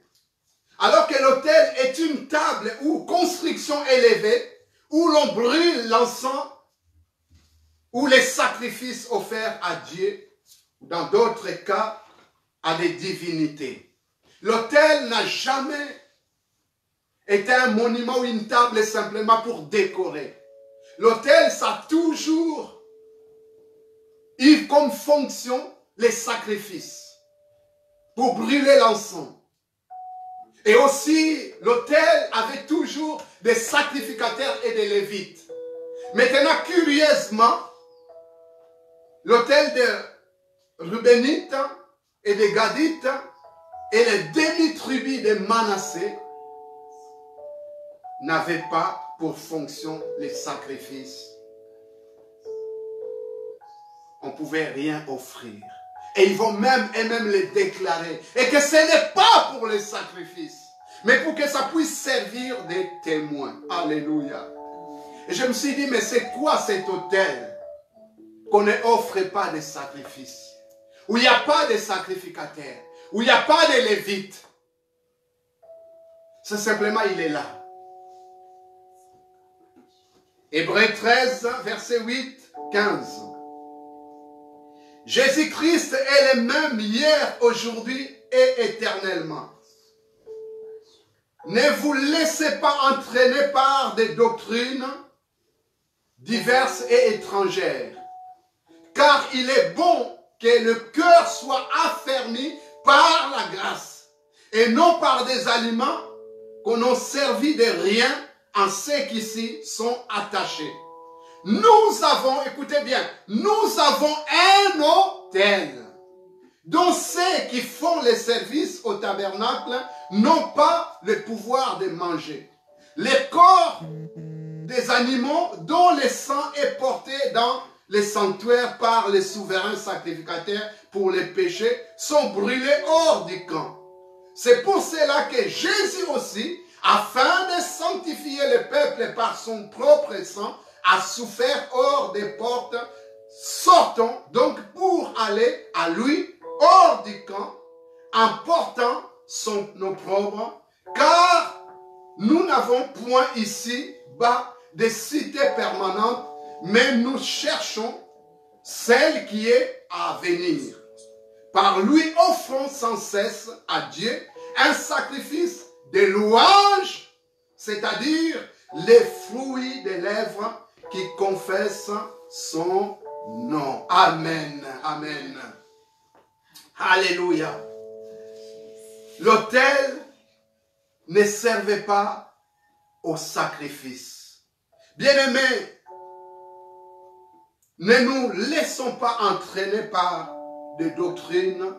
Alors que l'autel est une table ou construction élevée, où l'on brûle l'encens, ou les sacrifices offerts à Dieu, dans d'autres cas, à des divinités. L'autel n'a jamais été un monument ou une table simplement pour décorer. L'autel, ça a toujours eu comme fonction les sacrifices, pour brûler l'encens. Et aussi, l'autel avait toujours des sacrificateurs et des lévites. Maintenant, curieusement, l'autel de Rubénites et de Gadites et les demi-tribus de Manassé n'avaient pas pour fonction les sacrifices. On ne pouvait rien offrir. Et ils vont même les déclarer. Et que ce n'est pas pour les sacrifices, mais pour que ça puisse servir des témoins. Alléluia. Et je me suis dit, mais c'est quoi cet autel qu'on n'offre pas de sacrifices, où il n'y a pas de sacrificateurs, où il n'y a pas de lévites? C'est simplement, il est là. Hébreux 13, verset 8, 15. Jésus-Christ est le même hier, aujourd'hui et éternellement. Ne vous laissez pas entraîner par des doctrines diverses et étrangères, car il est bon que le cœur soit affermi par la grâce, et non par des aliments qu'on n'a servi de rien en ceux qui s'y sont attachés. Nous avons, écoutez bien, nous avons un autel dont ceux qui font les services au tabernacle n'ont pas le pouvoir de manger. Les corps des animaux dont le sang est porté dans les sanctuaires par les souverains sacrificateurs pour les péchés sont brûlés hors du camp. C'est pour cela que Jésus aussi, afin de sanctifier le peuple par son propre sang, a souffert hors des portes. Sortons donc pour aller à lui hors du camp en portant son opprobre, car nous n'avons point ici-bas de cité permanente, mais nous cherchons celle qui est à venir. Par lui offrons sans cesse à Dieu un sacrifice de louange, c'est-à-dire les fruits des lèvres qui confessent son nom. Amen. Amen. Alléluia. L'autel ne servait pas au sacrifice. Bien-aimés, ne nous laissons pas entraîner par des doctrines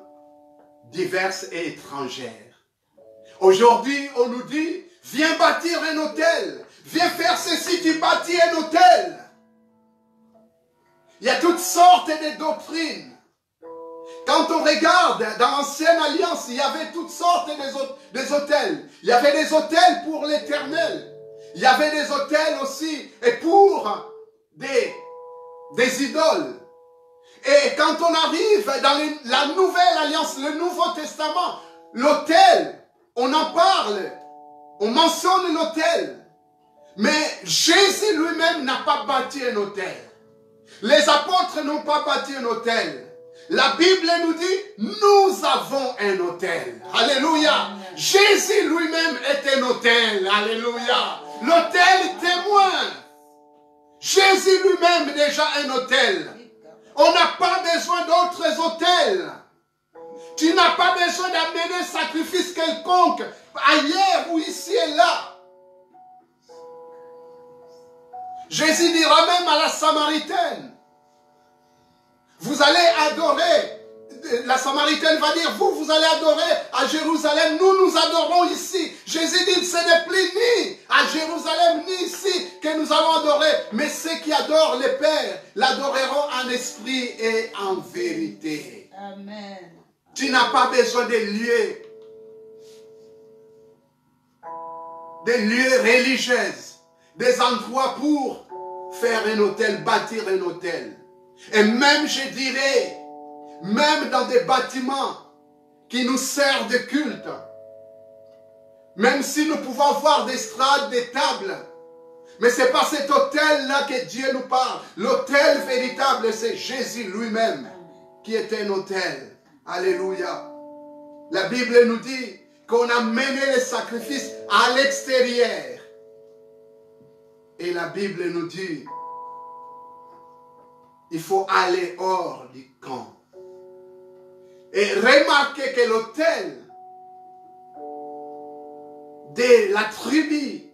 diverses et étrangères. Aujourd'hui, on nous dit, viens bâtir un autel, viens faire ceci, tu bâtis un autel. Il y a toutes sortes de doctrines. Quand on regarde dans l'Ancienne Alliance, il y avait toutes sortes des autels. Il y avait des autels pour l'Éternel. Il y avait des autels aussi et pour des idoles. Et quand on arrive dans la Nouvelle Alliance, le Nouveau Testament, l'autel, on en parle, on mentionne l'autel. Mais Jésus lui-même n'a pas bâti un autel. Les apôtres n'ont pas bâti un autel. La Bible nous dit, nous avons un autel. Alléluia. Jésus lui-même est un autel. Alléluia. L'autel témoin. Jésus lui-même est déjà un autel. On n'a pas besoin d'autres autels. Tu n'as pas besoin d'amener un sacrifice quelconque ailleurs ou ici et là. Jésus dira même à la Samaritaine, vous allez adorer, la Samaritaine va dire, vous allez adorer à Jérusalem, nous adorons ici. Jésus dit, ce n'est plus ni à Jérusalem ni ici que nous allons adorer, mais ceux qui adorent le Père l'adoreront en esprit et en vérité. Amen. Tu n'as pas besoin de lieux religieux, des endroits pour faire un autel, bâtir un autel. Et même, je dirais, même dans des bâtiments qui nous servent de culte, même si nous pouvons avoir des estrades, des tables, mais ce n'est pas cet autel-là que Dieu nous parle. L'autel véritable, c'est Jésus lui-même qui est un autel. Alléluia. La Bible nous dit qu'on a mené les sacrifices à l'extérieur. Et la Bible nous dit, il faut aller hors du camp. Et remarquez que l'autel de la tribu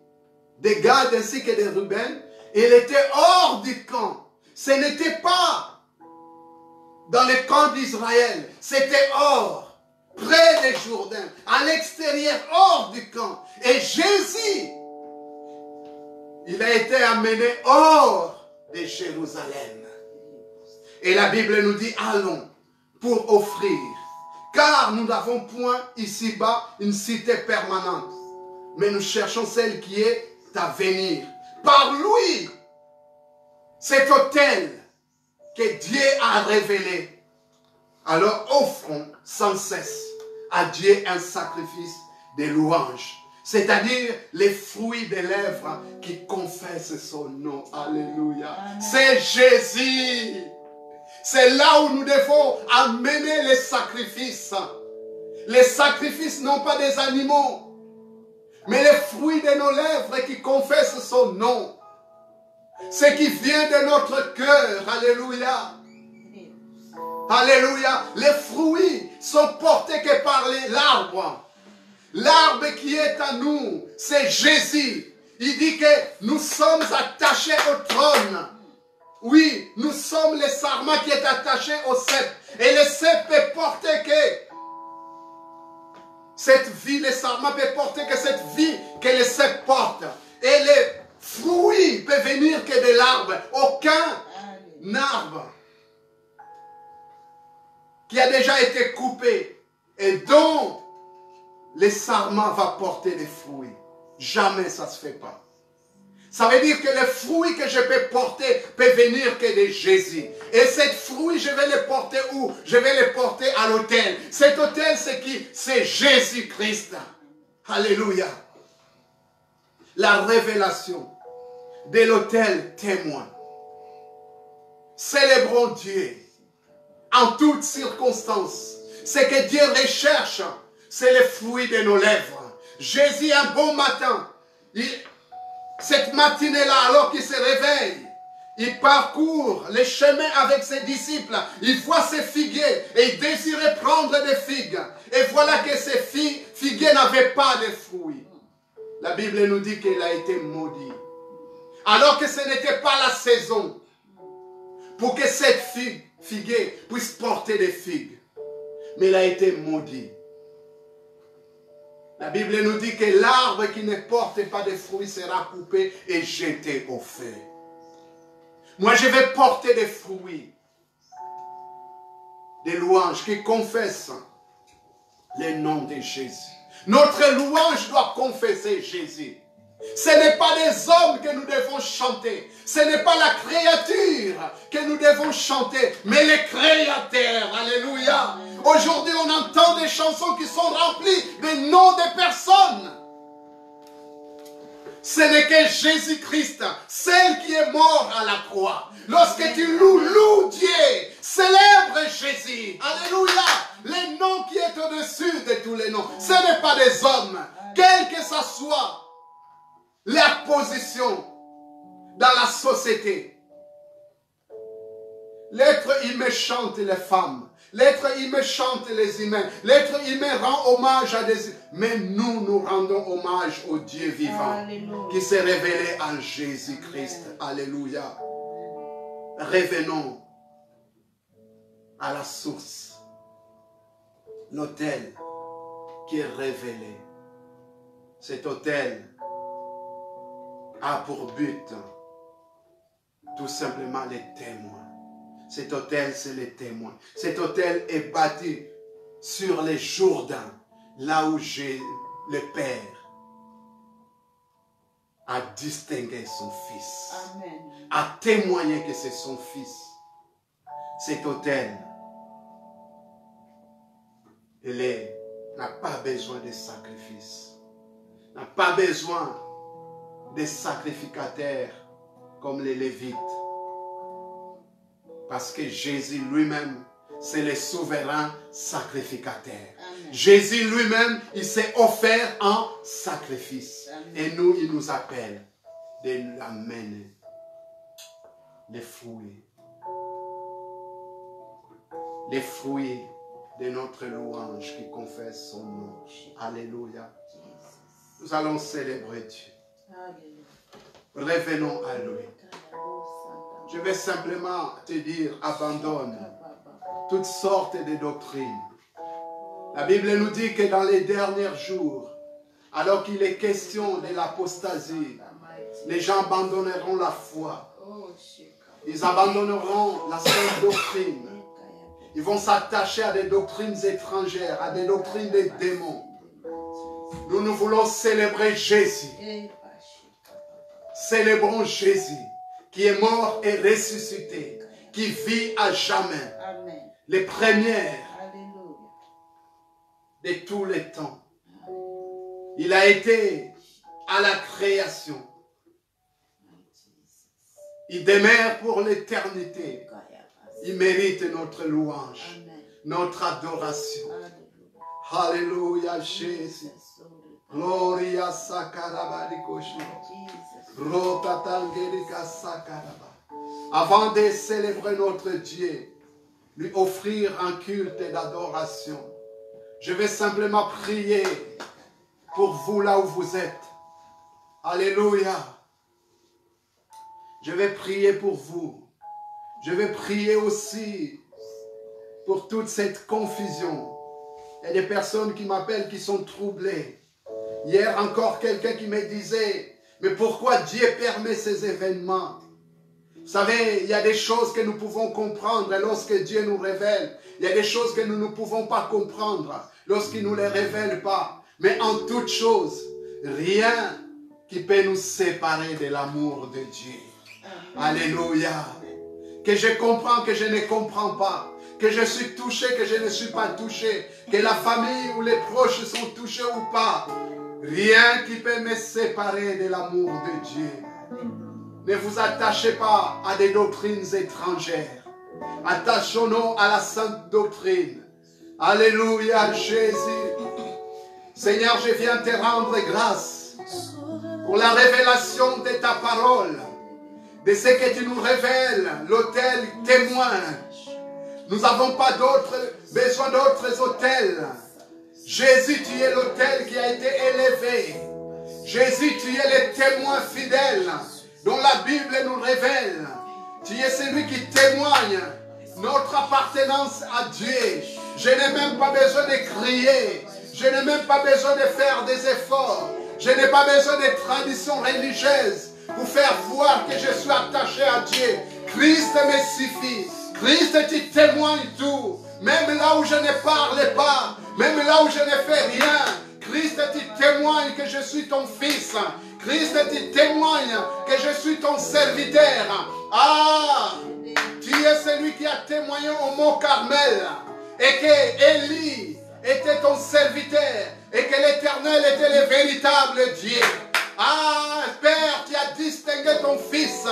de Gad ainsi que de Ruben, il était hors du camp. Ce n'était pas dans le camp d'Israël, c'était hors, près des Jourdains, à l'extérieur, hors du camp. Et Jésus, il a été amené hors de Jérusalem. Et la Bible nous dit, allons pour offrir. Car nous n'avons point ici-bas une cité permanente, mais nous cherchons celle qui est à venir. Par lui, cet autel que Dieu a révélé. Alors offrons sans cesse à Dieu un sacrifice de louange, c'est-à-dire les fruits des lèvres qui confessent son nom. Alléluia. C'est Jésus. C'est là où nous devons amener les sacrifices. Les sacrifices, non pas des animaux, mais les fruits de nos lèvres qui confessent son nom. Ce qui vient de notre cœur. Alléluia. Alléluia. Les fruits sont portés que par l'arbre. L'arbre qui est à nous, c'est Jésus. Il dit que nous sommes attachés au trône. Oui, nous sommes les sarments qui est attaché au cep. Et le cep peut porter que cette vie, les sarments peut porter que cette vie que le cep porte. Et les fruits peuvent venir que de l'arbre. Aucun arbre qui a déjà été coupé et dont les sarments va porter des fruits. Jamais ça ne se fait pas. Ça veut dire que les fruits que je peux porter peuvent venir que de Jésus. Et ces fruits, je vais les porter où? Je vais les porter à l'autel. Cet autel, c'est qui? C'est Jésus-Christ. Alléluia. La révélation de l'autel témoin. Célébrons Dieu en toutes circonstances. Ce que Dieu recherche, c'est les fruits de nos lèvres. Jésus, un bon matin, cette matinée-là, alors qu'il se réveille, il parcourt les chemins avec ses disciples. Il voit ses figuiers et il désirait prendre des figues. Et voilà que ces figuiers n'avaient pas de fruits. La Bible nous dit qu'il a été maudit. Alors que ce n'était pas la saison pour que cette figuier puisse porter des figues. Mais il a été maudit. La Bible nous dit que l'arbre qui ne porte pas de fruits sera coupé et jeté au feu. Moi, je vais porter des fruits, des louanges qui confessent le nom de Jésus. Notre louange doit confesser Jésus. Ce n'est pas des hommes que nous devons chanter. Ce n'est pas la créature que nous devons chanter, mais le Créateur. Alléluia. Aujourd'hui, on entend des chansons qui sont remplies de noms de personnes. Ce n'est que Jésus-Christ, celle qui est mort à la croix. Lorsque tu loue Dieu, célèbre Jésus. Alléluia. Le nom qui est au-dessus de tous les noms. Ce n'est pas des hommes, quelle que ce soit leur position dans la société. L'être humain chante les femmes. L'être humain chante les humains. L'être humain rend hommage à des... Mais nous rendons hommage au Dieu vivant. Alléluia. Qui s'est révélé en Jésus-Christ. Alléluia. Revenons à la source. L'autel qui est révélé. Cet autel a pour but tout simplement les témoins. Cet autel, c'est les témoins. Cet autel est bâti sur les Jourdains, là où le Père a distingué son Fils. Amen. A témoigné que c'est son Fils. Cet autel, n'a pas besoin de sacrifice. N'a pas besoin des sacrificateurs comme les Lévites. Parce que Jésus lui-même, c'est le souverain sacrificateur. Amen. Jésus lui-même, il s'est offert en sacrifice. Amen. Et nous, il nous appelle de l'amener. Les fruits. Les fruits de notre louange qui confesse son nom. Alléluia. Nous allons célébrer Dieu. Revenons à lui. Je vais simplement te dire, abandonne toutes sortes de doctrines. La Bible nous dit que dans les derniers jours, alors qu'il est question de l'apostasie, les gens abandonneront la foi. Ils abandonneront la sainte doctrine. Ils vont s'attacher à des doctrines étrangères, à des doctrines des démons. Nous voulons célébrer Jésus. Célébrons Jésus, qui est mort et ressuscité, qui vit à jamais. Amen. Les premières Alléluia. de tous les temps. Il a été à la création. Il demeure pour l'éternité. Il mérite notre louange, Amen. notre adoration. Alléluia. Alléluia, Jésus. Gloria sakarabadikoshi. Rotatangerika sakaraba. Avant de célébrer notre Dieu, lui offrir un culte d'adoration, je vais simplement prier pour vous là où vous êtes. Alléluia. Je vais prier pour vous. Je vais prier aussi pour toute cette confusion. Il y a des personnes qui m'appellent qui sont troublées. Hier encore, quelqu'un qui me disait, mais pourquoi Dieu permet ces événements? Vous savez, il y a des choses que nous pouvons comprendre lorsque Dieu nous révèle. Il y a des choses que nous ne pouvons pas comprendre lorsqu'il ne nous les révèle pas. Mais en toute chose, rien qui peut nous séparer de l'amour de Dieu. Alléluia. Que je comprends, que je ne comprends pas. Que je suis touché, que je ne suis pas touché. Que la famille ou les proches sont touchés ou pas. Rien qui peut me séparer de l'amour de Dieu. Ne vous attachez pas à des doctrines étrangères. Attachons-nous à la sainte doctrine. Alléluia, Jésus. Seigneur, je viens te rendre grâce pour la révélation de ta parole, de ce que tu nous révèles, l'autel témoin. Nous n'avons pas besoin d'autres autels. Jésus, tu es l'autel qui a été élevé. Jésus, tu es le témoin fidèle dont la Bible nous révèle. Tu es celui qui témoigne notre appartenance à Dieu. Je n'ai même pas besoin de crier. Je n'ai même pas besoin de faire des efforts. Je n'ai pas besoin de traditions religieuses pour faire voir que je suis attaché à Dieu. Christ me suffit. Christ, tu témoignes tout. Même là où je ne parle pas, même là où je ne fais rien, Christ, tu témoignes que je suis ton fils. Christ, tu témoignes que je suis ton serviteur. Ah, tu es celui qui a témoigné au mont Carmel et que Élie était ton serviteur et que l'Éternel était le véritable Dieu. Ah, Père, tu as distingué ton fils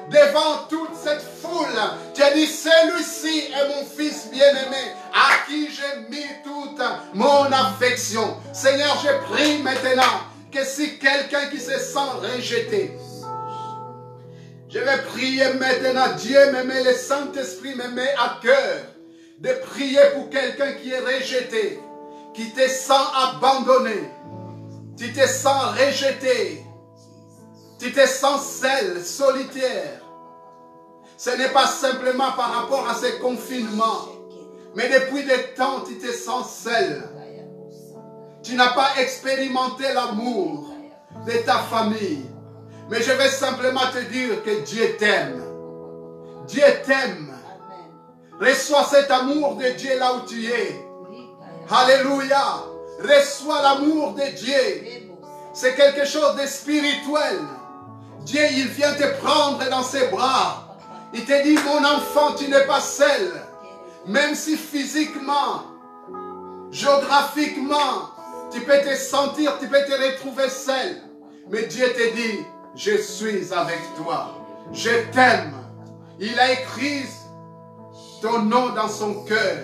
devant toute cette foule. Tu as dit, celui-ci est mon fils bien-aimé, à qui j'ai mis toute mon affection. Seigneur, je prie maintenant que si quelqu'un qui se sent rejeté, je vais prier maintenant, Dieu me met, le Saint-Esprit me met à cœur de prier pour quelqu'un qui est rejeté, qui te sent abandonné, tu te sens rejeté, tu te sens seul, solitaire. Ce n'est pas simplement par rapport à ces confinements, mais depuis des temps, tu te sens seul. Tu n'as pas expérimenté l'amour de ta famille. Mais je vais simplement te dire que Dieu t'aime. Dieu t'aime. Reçois cet amour de Dieu là où tu es. Alléluia. Reçois l'amour de Dieu. C'est quelque chose de spirituel. Dieu, il vient te prendre dans ses bras. Il te dit, mon enfant, tu n'es pas seul. Même si physiquement, géographiquement, tu peux te sentir, tu peux te retrouver seul. Mais Dieu te dit, je suis avec toi. Je t'aime. Il a écrit ton nom dans son cœur.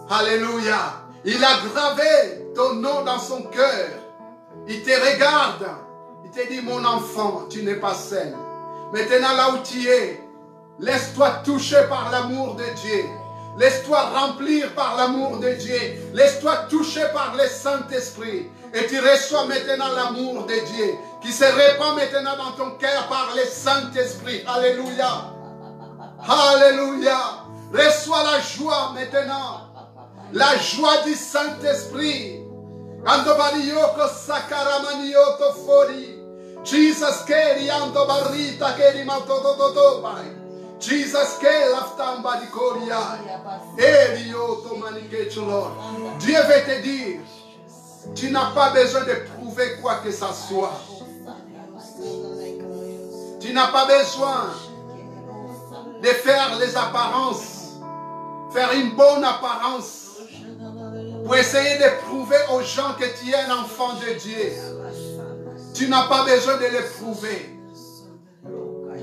Alléluia. Il a gravé ton nom dans son cœur. Il te regarde. Il te dit, mon enfant, tu n'es pas seul. Maintenant, là où tu es, laisse-toi toucher par l'amour de Dieu. Laisse-toi remplir par l'amour de Dieu. Laisse-toi toucher par le Saint-Esprit. Et tu reçois maintenant l'amour de Dieu qui se répand maintenant dans ton cœur par le Saint-Esprit. Alléluia. Alléluia. Reçois la joie maintenant. La joie du Saint-Esprit. Andobarioko sakaramanioko fori. Jesus keri andobarita keri matotototopai. Jesus ke laftamba di koria. Elio to manike Lord. Dieu veut te dire, tu n'as pas besoin de prouver quoi que ce soit. Tu n'as pas besoin de faire les apparences, faire une bonne apparence pour essayer de prouver aux gens que tu es un enfant de Dieu. Tu n'as pas besoin de le prouver.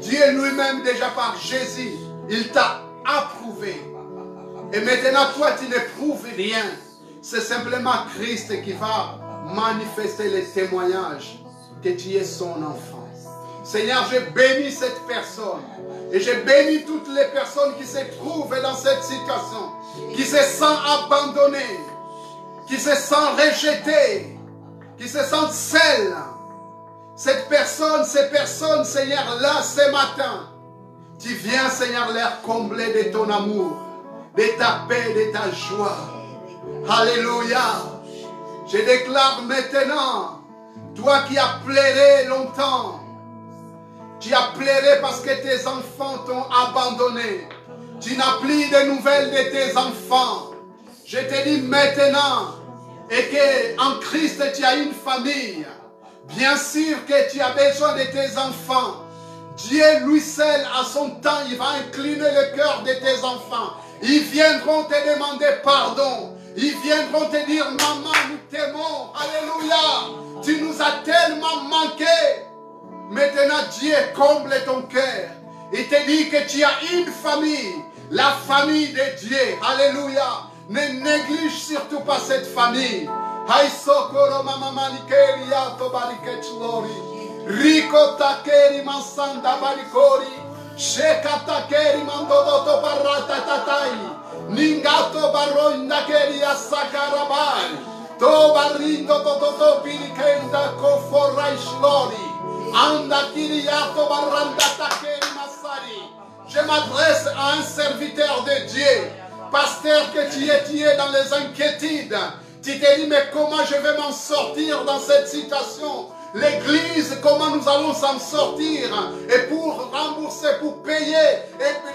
Dieu lui-même, déjà par Jésus, il t'a approuvé. Et maintenant, toi, tu ne prouves rien. C'est simplement Christ qui va manifester les témoignages que tu es son enfant. Seigneur, je bénis cette personne. Et je bénis toutes les personnes qui se trouvent dans cette situation, qui se sentent abandonnées, qui se sentent rejetées, qui se sentent seules. Cette personne, ces personnes, Seigneur, là, ce matin, tu viens, Seigneur, leur combler de ton amour, de ta paix, de ta joie. Alléluia. Je déclare maintenant, toi qui as pleuré longtemps, tu as pleuré parce que tes enfants t'ont abandonné. Tu n'as plus de nouvelles de tes enfants. Je te dis maintenant, et qu'en Christ tu as une famille. Bien sûr que tu as besoin de tes enfants. Dieu lui seul, à son temps, il va incliner le cœur de tes enfants. Ils viendront te demander pardon. Ils viendront te dire, maman, nous t'aimons. Alléluia. Tu nous as tellement manqué. Maintenant, Dieu comble ton cœur. Il te dit que tu as une famille. La famille de Dieu. Alléluia. Ne néglige surtout pas cette famille. Hai sokoro mama manikeri yato barikechlori. Rico takeri mansanda barikori. Sheka takeri mandodoto barata tatai. Ningato baroinda keri asakarabai. To barindo toto pirikenda koforai shlori. Anda kiriyato baranda takeri masari. Je m'adresse à un serviteur de Dieu. Pasteur, que tu es dans les inquiétudes. Tu te dis, mais comment je vais m'en sortir dans cette situation? L'église, comment nous allons s'en sortir? Et pour rembourser, pour payer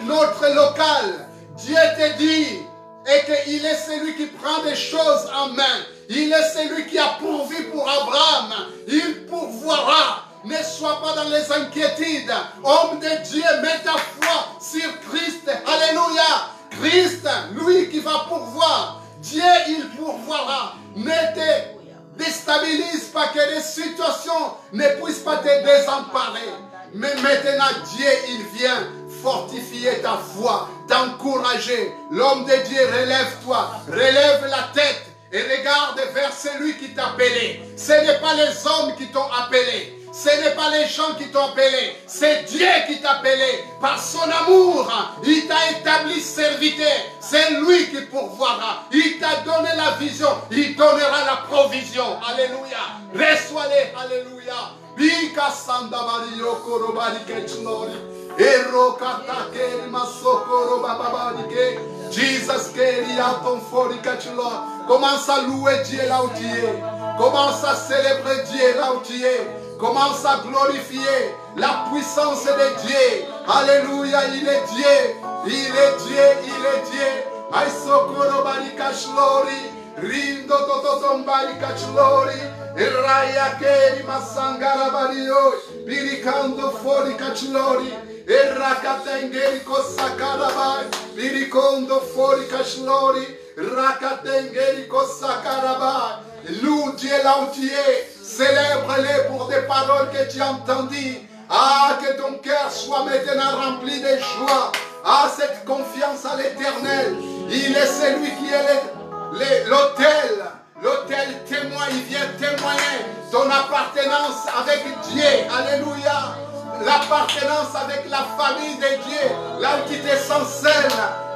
notre local. Dieu te dit, et qu'il est celui qui prend des choses en main. Il est celui qui a pourvu pour Abraham. Il pourvoira. Ne sois pas dans les inquiétudes. Homme de Dieu, mets ta foi sur Christ. Alléluia. Christ, lui qui va pourvoir. Dieu, il pourvoira. Ne te déstabilise pas, que les situations ne puissent pas te désemparer. Mais maintenant, Dieu, il vient fortifier ta foi, t'encourager. L'homme de Dieu, relève-toi, relève la tête et regarde vers celui qui t'a appelé. Ce n'est pas les hommes qui t'ont appelé. Ce n'est pas les gens qui t'ont appelé, c'est Dieu qui t'a appelé. Par son amour, il t'a établi serviteur. C'est lui qui pourvoira. Il t'a donné la vision, il donnera la provision. Alléluia. Reçois-les. Alléluia. Bika sanda mario korobari kechlori. Ero katakeri masokoro bababarike. Jesus keri aton fori kechlori. Commence à louer Dieu là où tu es. Commence à célébrer Dieu là où tu es. Commence à glorifier la puissance de Dieu. Alléluia, il est Dieu. Il est Dieu, il est Dieu. Aisokoro barika shlori. Rindo tototom barika shlori. Eraya keri masangara bario. Birikando fori kachlori. Erakatengeri kosakarabai. Birikondo fori kachlori. Rakatengeri kosakarabai. Loue Dieu là où tu es. Célèbre-les pour des paroles que tu as entendues. Ah, que ton cœur soit maintenant rempli de joie. Ah, cette confiance à l'Éternel. Il est celui qui est l'autel. L'autel témoin, il vient témoigner ton appartenance avec Dieu. Alléluia. L'appartenance avec la famille de Dieu. Là où tu te sens seul,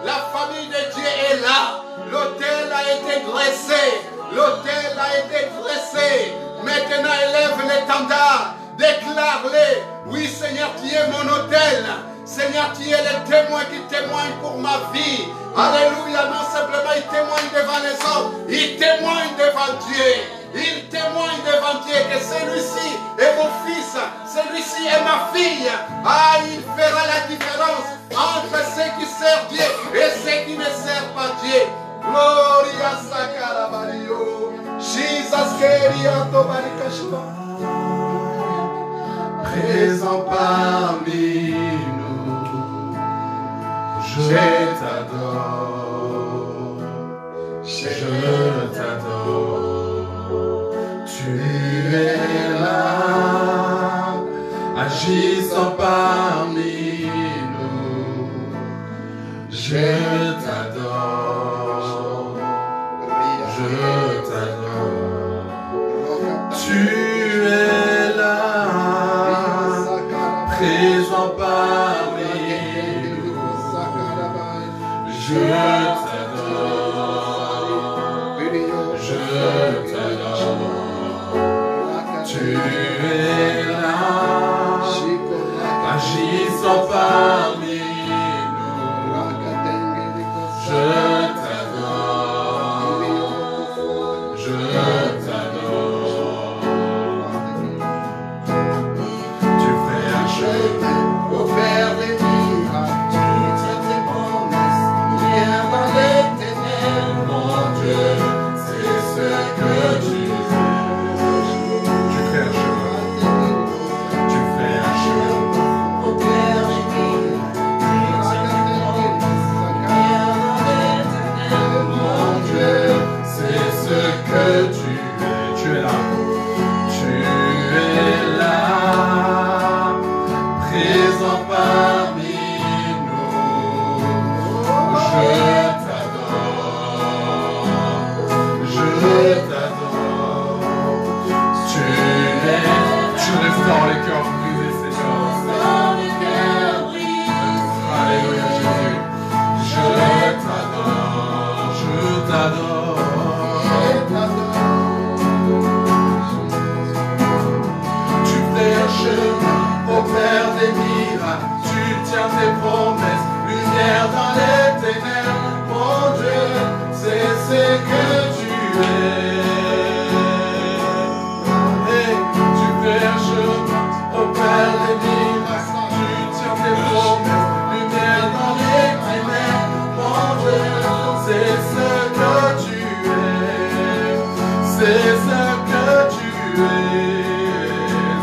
la famille de Dieu est là. L'autel a été dressé. L'autel a été dressé. Maintenant, élève l'étendard. Déclare-les. Oui, Seigneur, tu es mon autel. Seigneur, tu es le témoin qui témoigne pour ma vie. Alléluia. Non simplement, il témoigne devant les hommes. Il témoigne devant Dieu. Il témoigne devant Dieu que celui-ci est mon fils. celui-ci est ma fille. Ah, il fera la différence entre ceux qui servent Dieu et ceux qui ne servent pas Dieu. Gloria Sakarabario. Jesus Keriato Barikashima. Présent parmi nous, je t'adore, je t'adore. Tu es là, agissant parmi nous, je t'adore, je t'adore. Tu es là, présent parmi nous, je t'adore, je t'adore. Tu es là, agissant parmi nous, je t'adore, je t'adore. Tu fais un chemin au Père des miracles, tu tiens tes promesses, viens dans les ténèbres, mon Dieu, c'est ce que tu fais. Dans les cœurs brisés, Seigneur. Dans les cœurs brisés. Alléluia, Jésus. Je t'adore, je t'adore. Tu fais un chemin au Père des miracles. Tu tiens tes promesses, lumière dans les ténèbres. Mon Dieu, c'est ce que tu es. Au Père des miracles, tu tiens tes promesses, lumière dans les ténèbres, mon Dieu, c'est ce que tu es, c'est ce que tu es,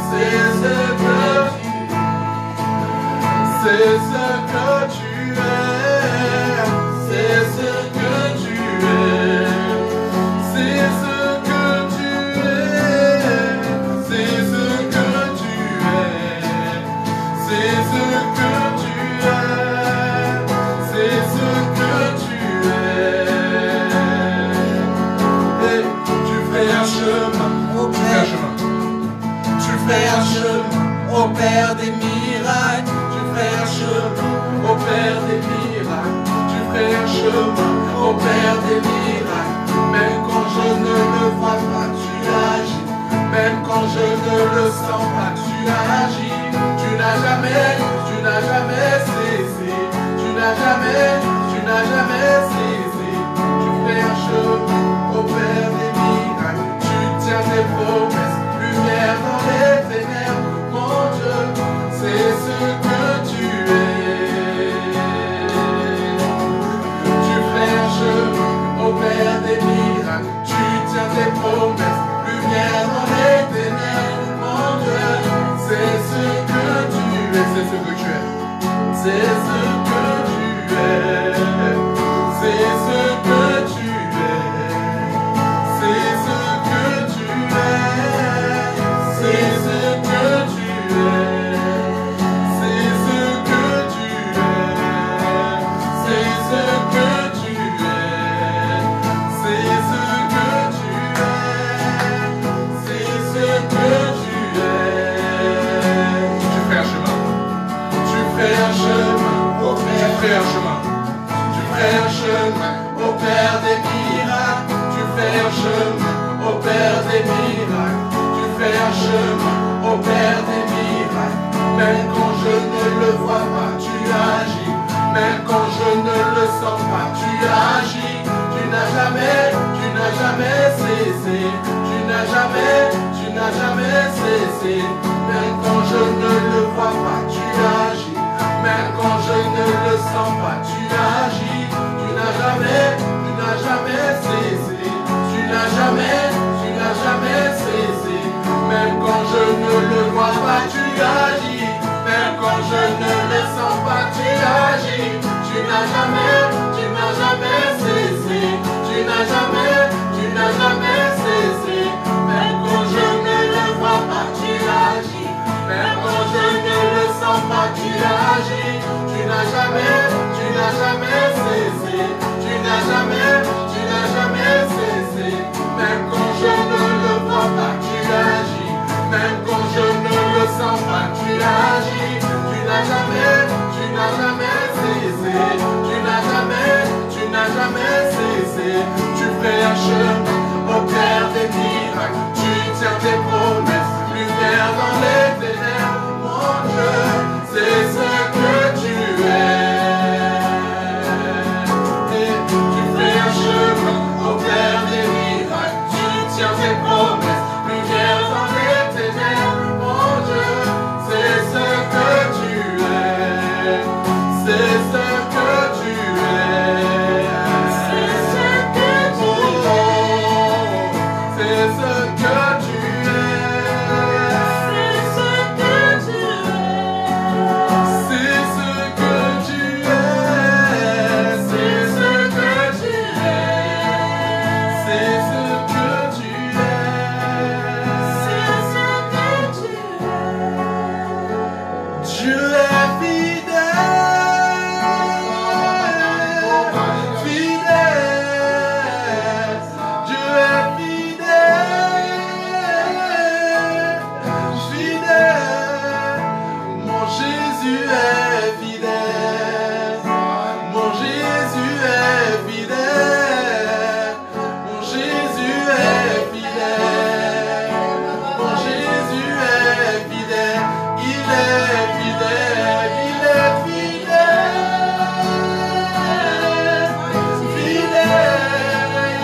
c'est ce que tu es, c'est ce que tu es, c'est ce que tu es, c'est ce que tu es, c'est ce c'est ce que tu es, c'est ce que tu es. Et tu fais un chemin, tu fais un chemin, tu fais un chemin au Père des miracles, tu fais un chemin au Père des miracles, tu fais un chemin au Père des miracles. Même quand je ne le vois pas, tu agis, même quand je ne le sens pas, tu agis. Tu n'as jamais cessé, tu n'as jamais cessé. Tu fais un chemin au Père des miracles, tu tiens tes promesses, lumière dans les ténèbres, mon Dieu, c'est ce que tu es. Tu fais un chemin au Père des miracles, tu tiens tes promesses, lumière dans les ténèbres, mon Dieu, c'est ce que tu es, c'est ce que tu es, c'est ce que tu es, c'est ce que tu es, c'est ce que tu es, c'est ce que tu es, c'est ce que tu es, c'est ce que tu es, c'est ce que tu es, c'est ce que tu es. Tu fais un chemin. Tu fais un chemin au Père des miracles, tu fais un chemin au Père des miracles, tu fais un chemin au Père des miracles. Même quand je ne le vois pas, tu agis, même quand je ne le sens pas, tu agis. Tu n'as jamais cessé, tu n'as jamais cessé. Même quand je jamais cessé. Tu n'as jamais cessé. Même quand je ne le vois pas, tu agis. Même quand je ne le sens pas, tu agis. Tu n'as jamais cessé. Tu n'as jamais cessé. Même quand je ne le vois pas, tu agis. Même quand je ne le sens pas, tu agis. Tu n'as jamais cessé. Tu n'as jamais cessé. Tu fais un chemin au clair des miracles. Tu tiens tes promesses, lumière dans les ténèbres. Mon Dieu, c'est ce que tu es. Et tu fais un chemin au clair des miracles. Tu tiens tes promesses, lumière dans les ténèbres. Mon Dieu, c'est ce que tu es. C'est ce que tu es. C'est ce que tu es. C'est ce que tu es. C'est ce que tu es. C'est ce que tu es. C'est ce que tu es. Dieu est fidèle. Dieu est fidèle. Mon Jésus est fidèle. Mon Jésus est fidèle. Mon Jésus est fidèle. Mon Jésus est fidèle. Il est fidèle. Il est fidèle. Fidèle.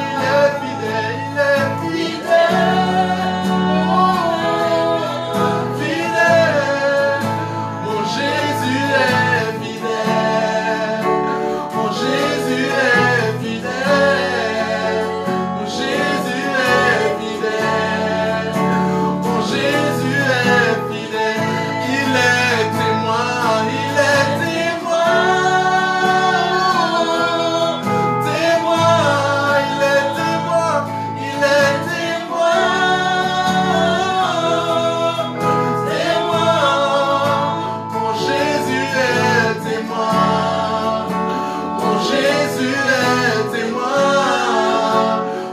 Il est fidèle. Il est fidèle. Fidèle. Mon Jésus est fidèle. Mon Jésus est fidèle. Mon Jésus est fidèle. Mon Jésus est fidèle. Il est témoin. Il est témoin. Témoin. Il est témoin. Il est témoin. Témoin. Mon Jésus est témoin. Mon Jésus est témoin.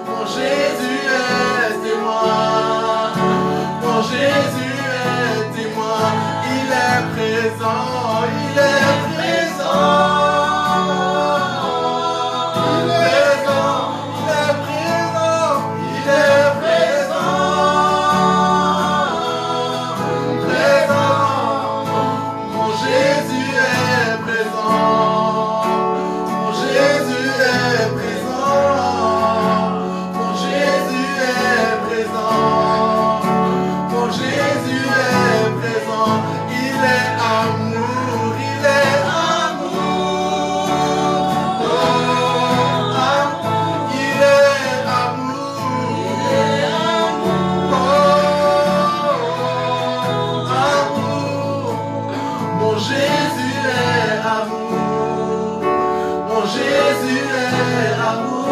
Mon Jésus est témoin. Mon Jésus est témoin. Il est présent. Il est présent. Il est présent. Il est présent. Présent. Mon Jésus est présent. Mon Jésus est présent. Mon Jésus est présent. Mon Jésus est présent. Il est amour. Il est amour. Oh, amour. Il est amour. Il est amour. Oh, amour. Mon Jésus est amour. Mon Jésus est amour.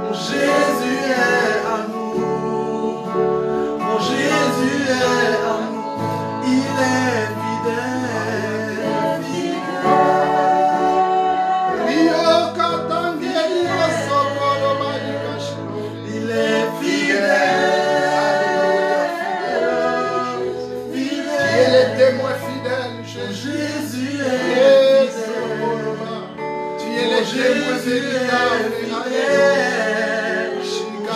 Mon Jésus est amour. Mon Jésus est amour. Il est fidèle. Il est fidèle. Tu es Fidèle. le témoin fidèle, Jésus. Jésus est fidèle. Tu es le témoin véritable.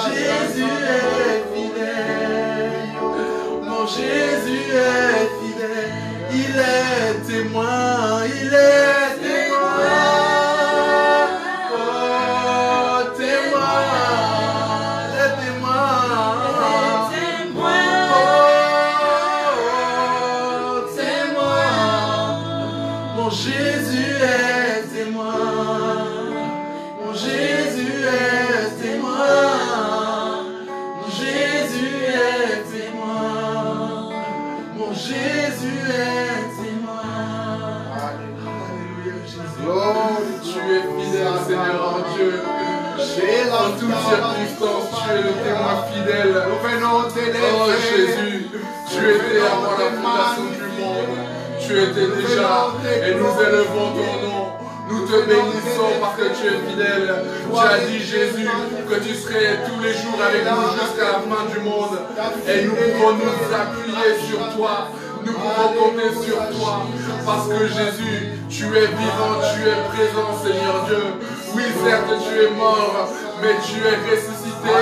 Jésus est fidèle. Mon Jésus est fidèle. Il est témoin. Il est témoin. Oh, témoin. Le témoin. Oh, témoin. Mon Jésus est témoin. Mon Jésus est témoin. Mon Jésus est témoin. Mon Jésus est témoin. Alléluia. Jésus. Tu es fidèle, Seigneur en Dieu. En toutes circonstances, tu es le témoin fidèle. Oh Jésus, tu étais avant la fondation du monde. Tu étais déjà et nous élevons ton nom. Nous te bénissons parce que tu es fidèle. Tu as dit, Jésus, que tu serais tous les jours avec nous jusqu'à la fin du monde. Et nous pouvons nous appuyer sur toi. Nous pouvons compter sur toi. Parce que Jésus, tu es vivant, tu es présent, Seigneur Dieu. Oui, certes, tu es mort, mais tu es ressuscité.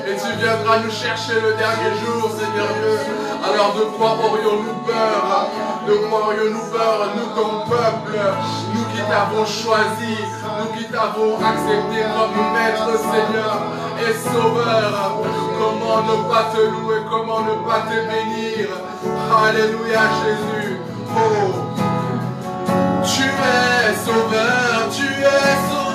Et tu viendras nous chercher le dernier jour, Seigneur Dieu. Alors de quoi aurions-nous peur? De quoi aurions-nous peur, nous ton peuple, nous qui t'avons choisi, nous qui t'avons accepté comme maître, Seigneur et sauveur? Comment ne pas te louer, comment ne pas te bénir? Alléluia Jésus. Oh, tu es sauveur, tu es sauveur.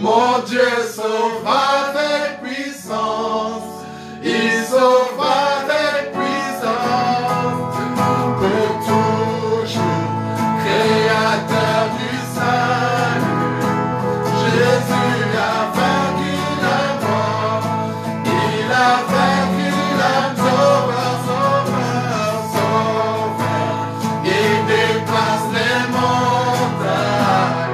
Mon Dieu sauve avec puissance, il sauve avec puissance, pour toujours, créateur du salut. Jésus a vaincu la mort, il a vaincu la sauveur, sauveur, sauveur, il dépasse les montagnes.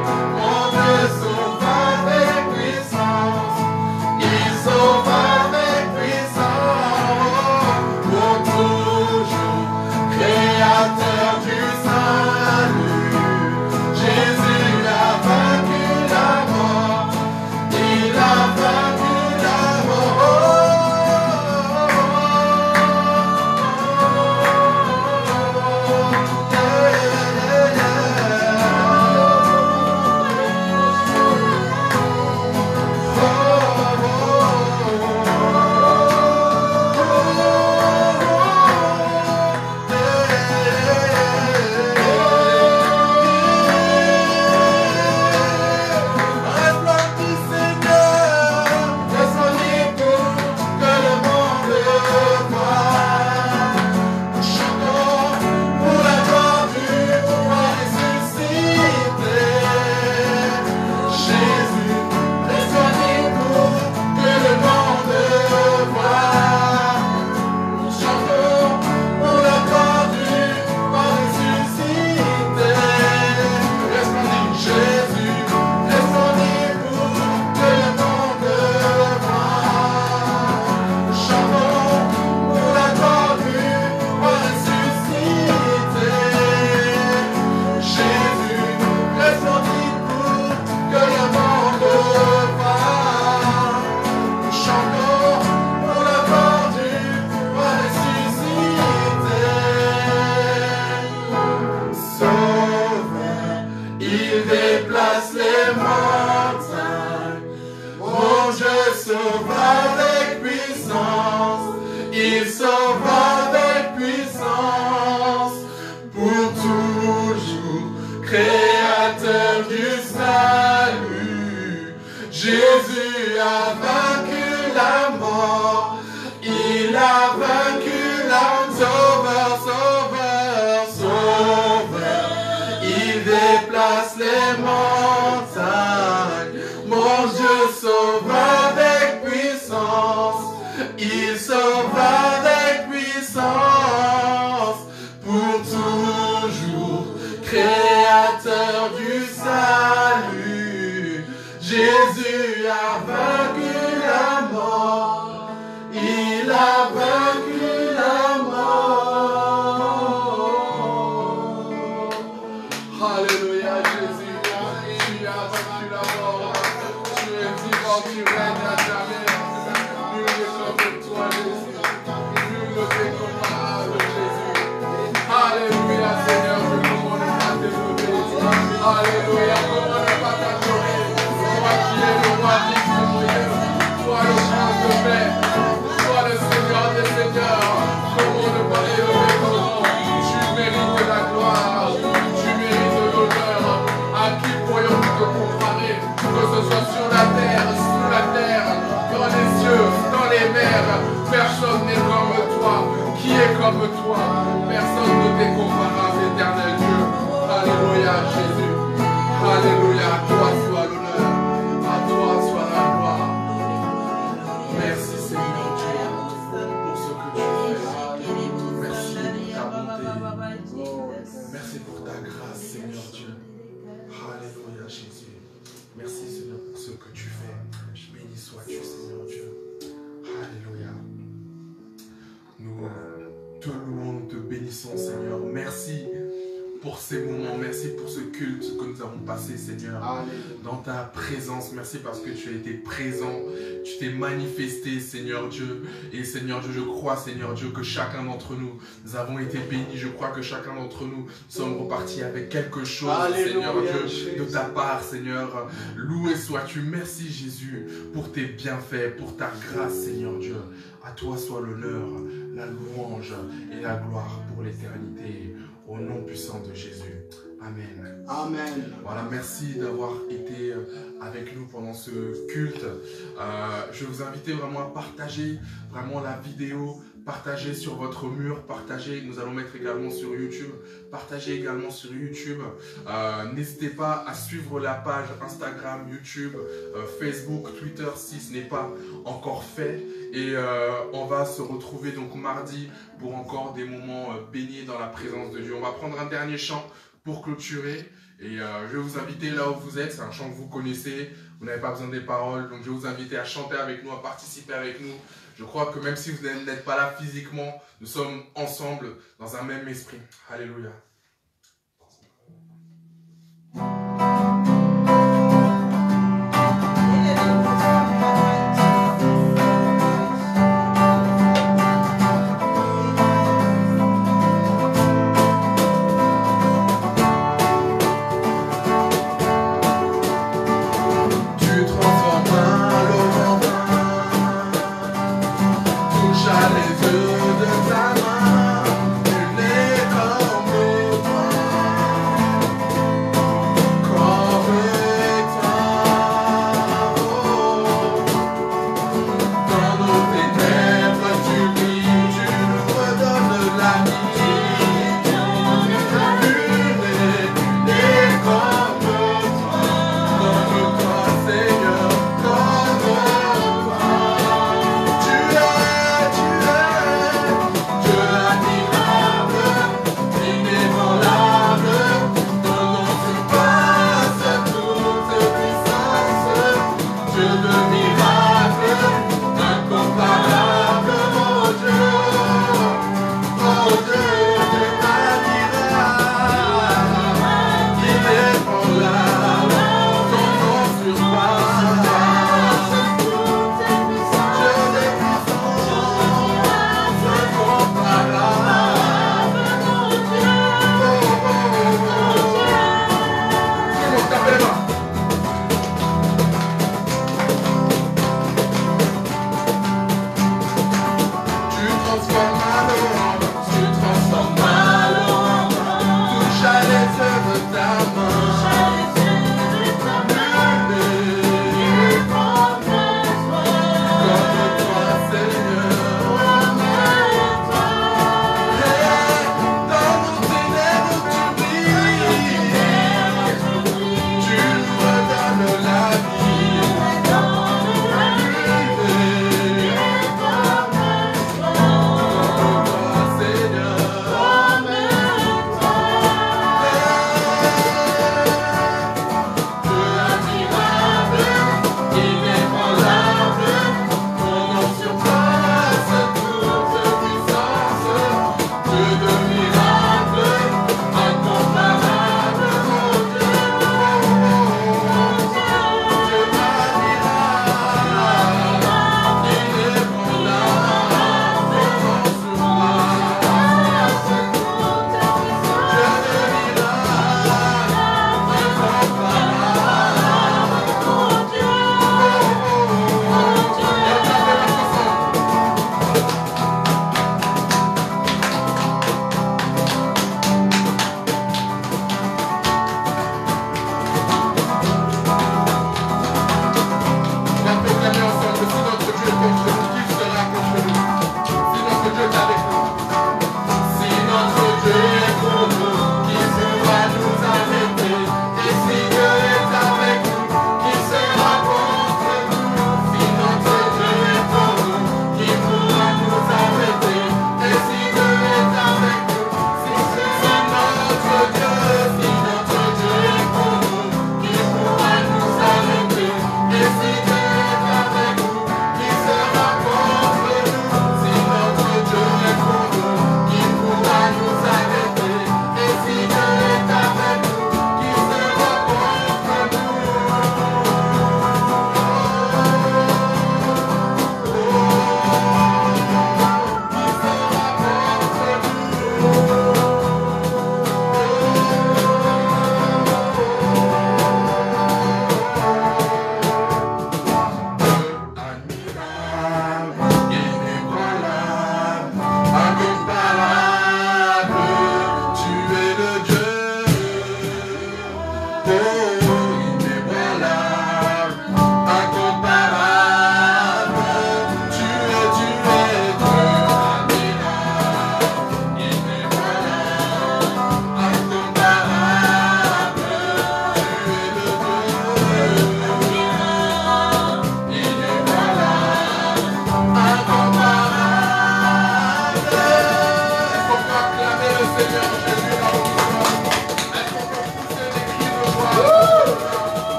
Mon Dieu sauve avec puissance, il sauve avec puissance, pour toujours, créateur du salut. Jésus a vaincu la mort, il a vaincu la créateur auteur du salut. Jésus a vaincu la mort, il a vaincu la mort. Alléluia Jésus, tu as vaincu la mort, tu es vivant, tu règnes à jamais. Nul n'est comme toi Jésus, nul ne t'est comparable Jésus. Alléluia Seigneur, comment ne pas t'élever. Alléluia, comment ne pas t'adorer. Toi qui es le roi victorieux, toi le prince de paix, toi le Seigneur des seigneurs. Comment ne pas élever ton nom. Tu mérites la gloire, tu mérites l'honneur. À qui pourrions-nous te comparer? Que ce soit sur la terre, sous la terre, dans les cieux, dans les mers. Personne n'est comme toi. Qui est comme toi? Personne ne t'est comparable, éternel Dieu. Alléluia Jésus. Alléluia, à toi soit l'honneur, à toi soit la gloire. Merci Seigneur Dieu pour ce que tu fais. Merci pour ta bonté. Merci pour ta grâce Seigneur Dieu. Alléluia Jésus. Merci Seigneur pour ce que tu fais. Béni sois-tu Seigneur Dieu. Alléluia. Nous te louons, nous te bénissons Seigneur. Merci pour ces moments, merci pour ce culte que nous avons passé Seigneur. Dans ta présence, merci parce que tu as été présent, tu t'es manifesté Seigneur Dieu. Et Seigneur Dieu, je crois Seigneur Dieu que chacun d'entre nous, nous avons été bénis. Je crois que chacun d'entre nous sommes repartis avec quelque chose Seigneur Dieu, de ta part Seigneur. Loué sois-tu, merci Jésus pour tes bienfaits, pour ta grâce Seigneur Dieu. À toi soit l'honneur, la louange et la gloire pour l'éternité. Au nom puissant de Jésus. Amen. Amen. Voilà, merci d'avoir été avec nous pendant ce culte. Je vais vous inviter vraiment à partager vraiment la vidéo, partager sur votre mur, partager. Nous allons mettre également sur YouTube. Partagez également sur YouTube. N'hésitez pas à suivre la page Instagram, YouTube, Facebook, Twitter si ce n'est pas encore fait. Et on va se retrouver donc mardi pour encore des moments baignés dans la présence de Dieu. On va prendre un dernier chant pour clôturer. Et je vais vous inviter là où vous êtes. C'est un chant que vous connaissez. Vous n'avez pas besoin des paroles. Donc je vais vous inviter à chanter avec nous, à participer avec nous. Je crois que même si vous n'êtes pas là physiquement, nous sommes ensemble dans un même esprit. Alléluia. Les yeux de ta main, tu n'es comme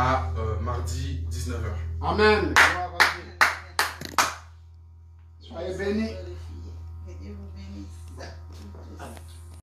à mardi 19h. Amen. Soyez bénis.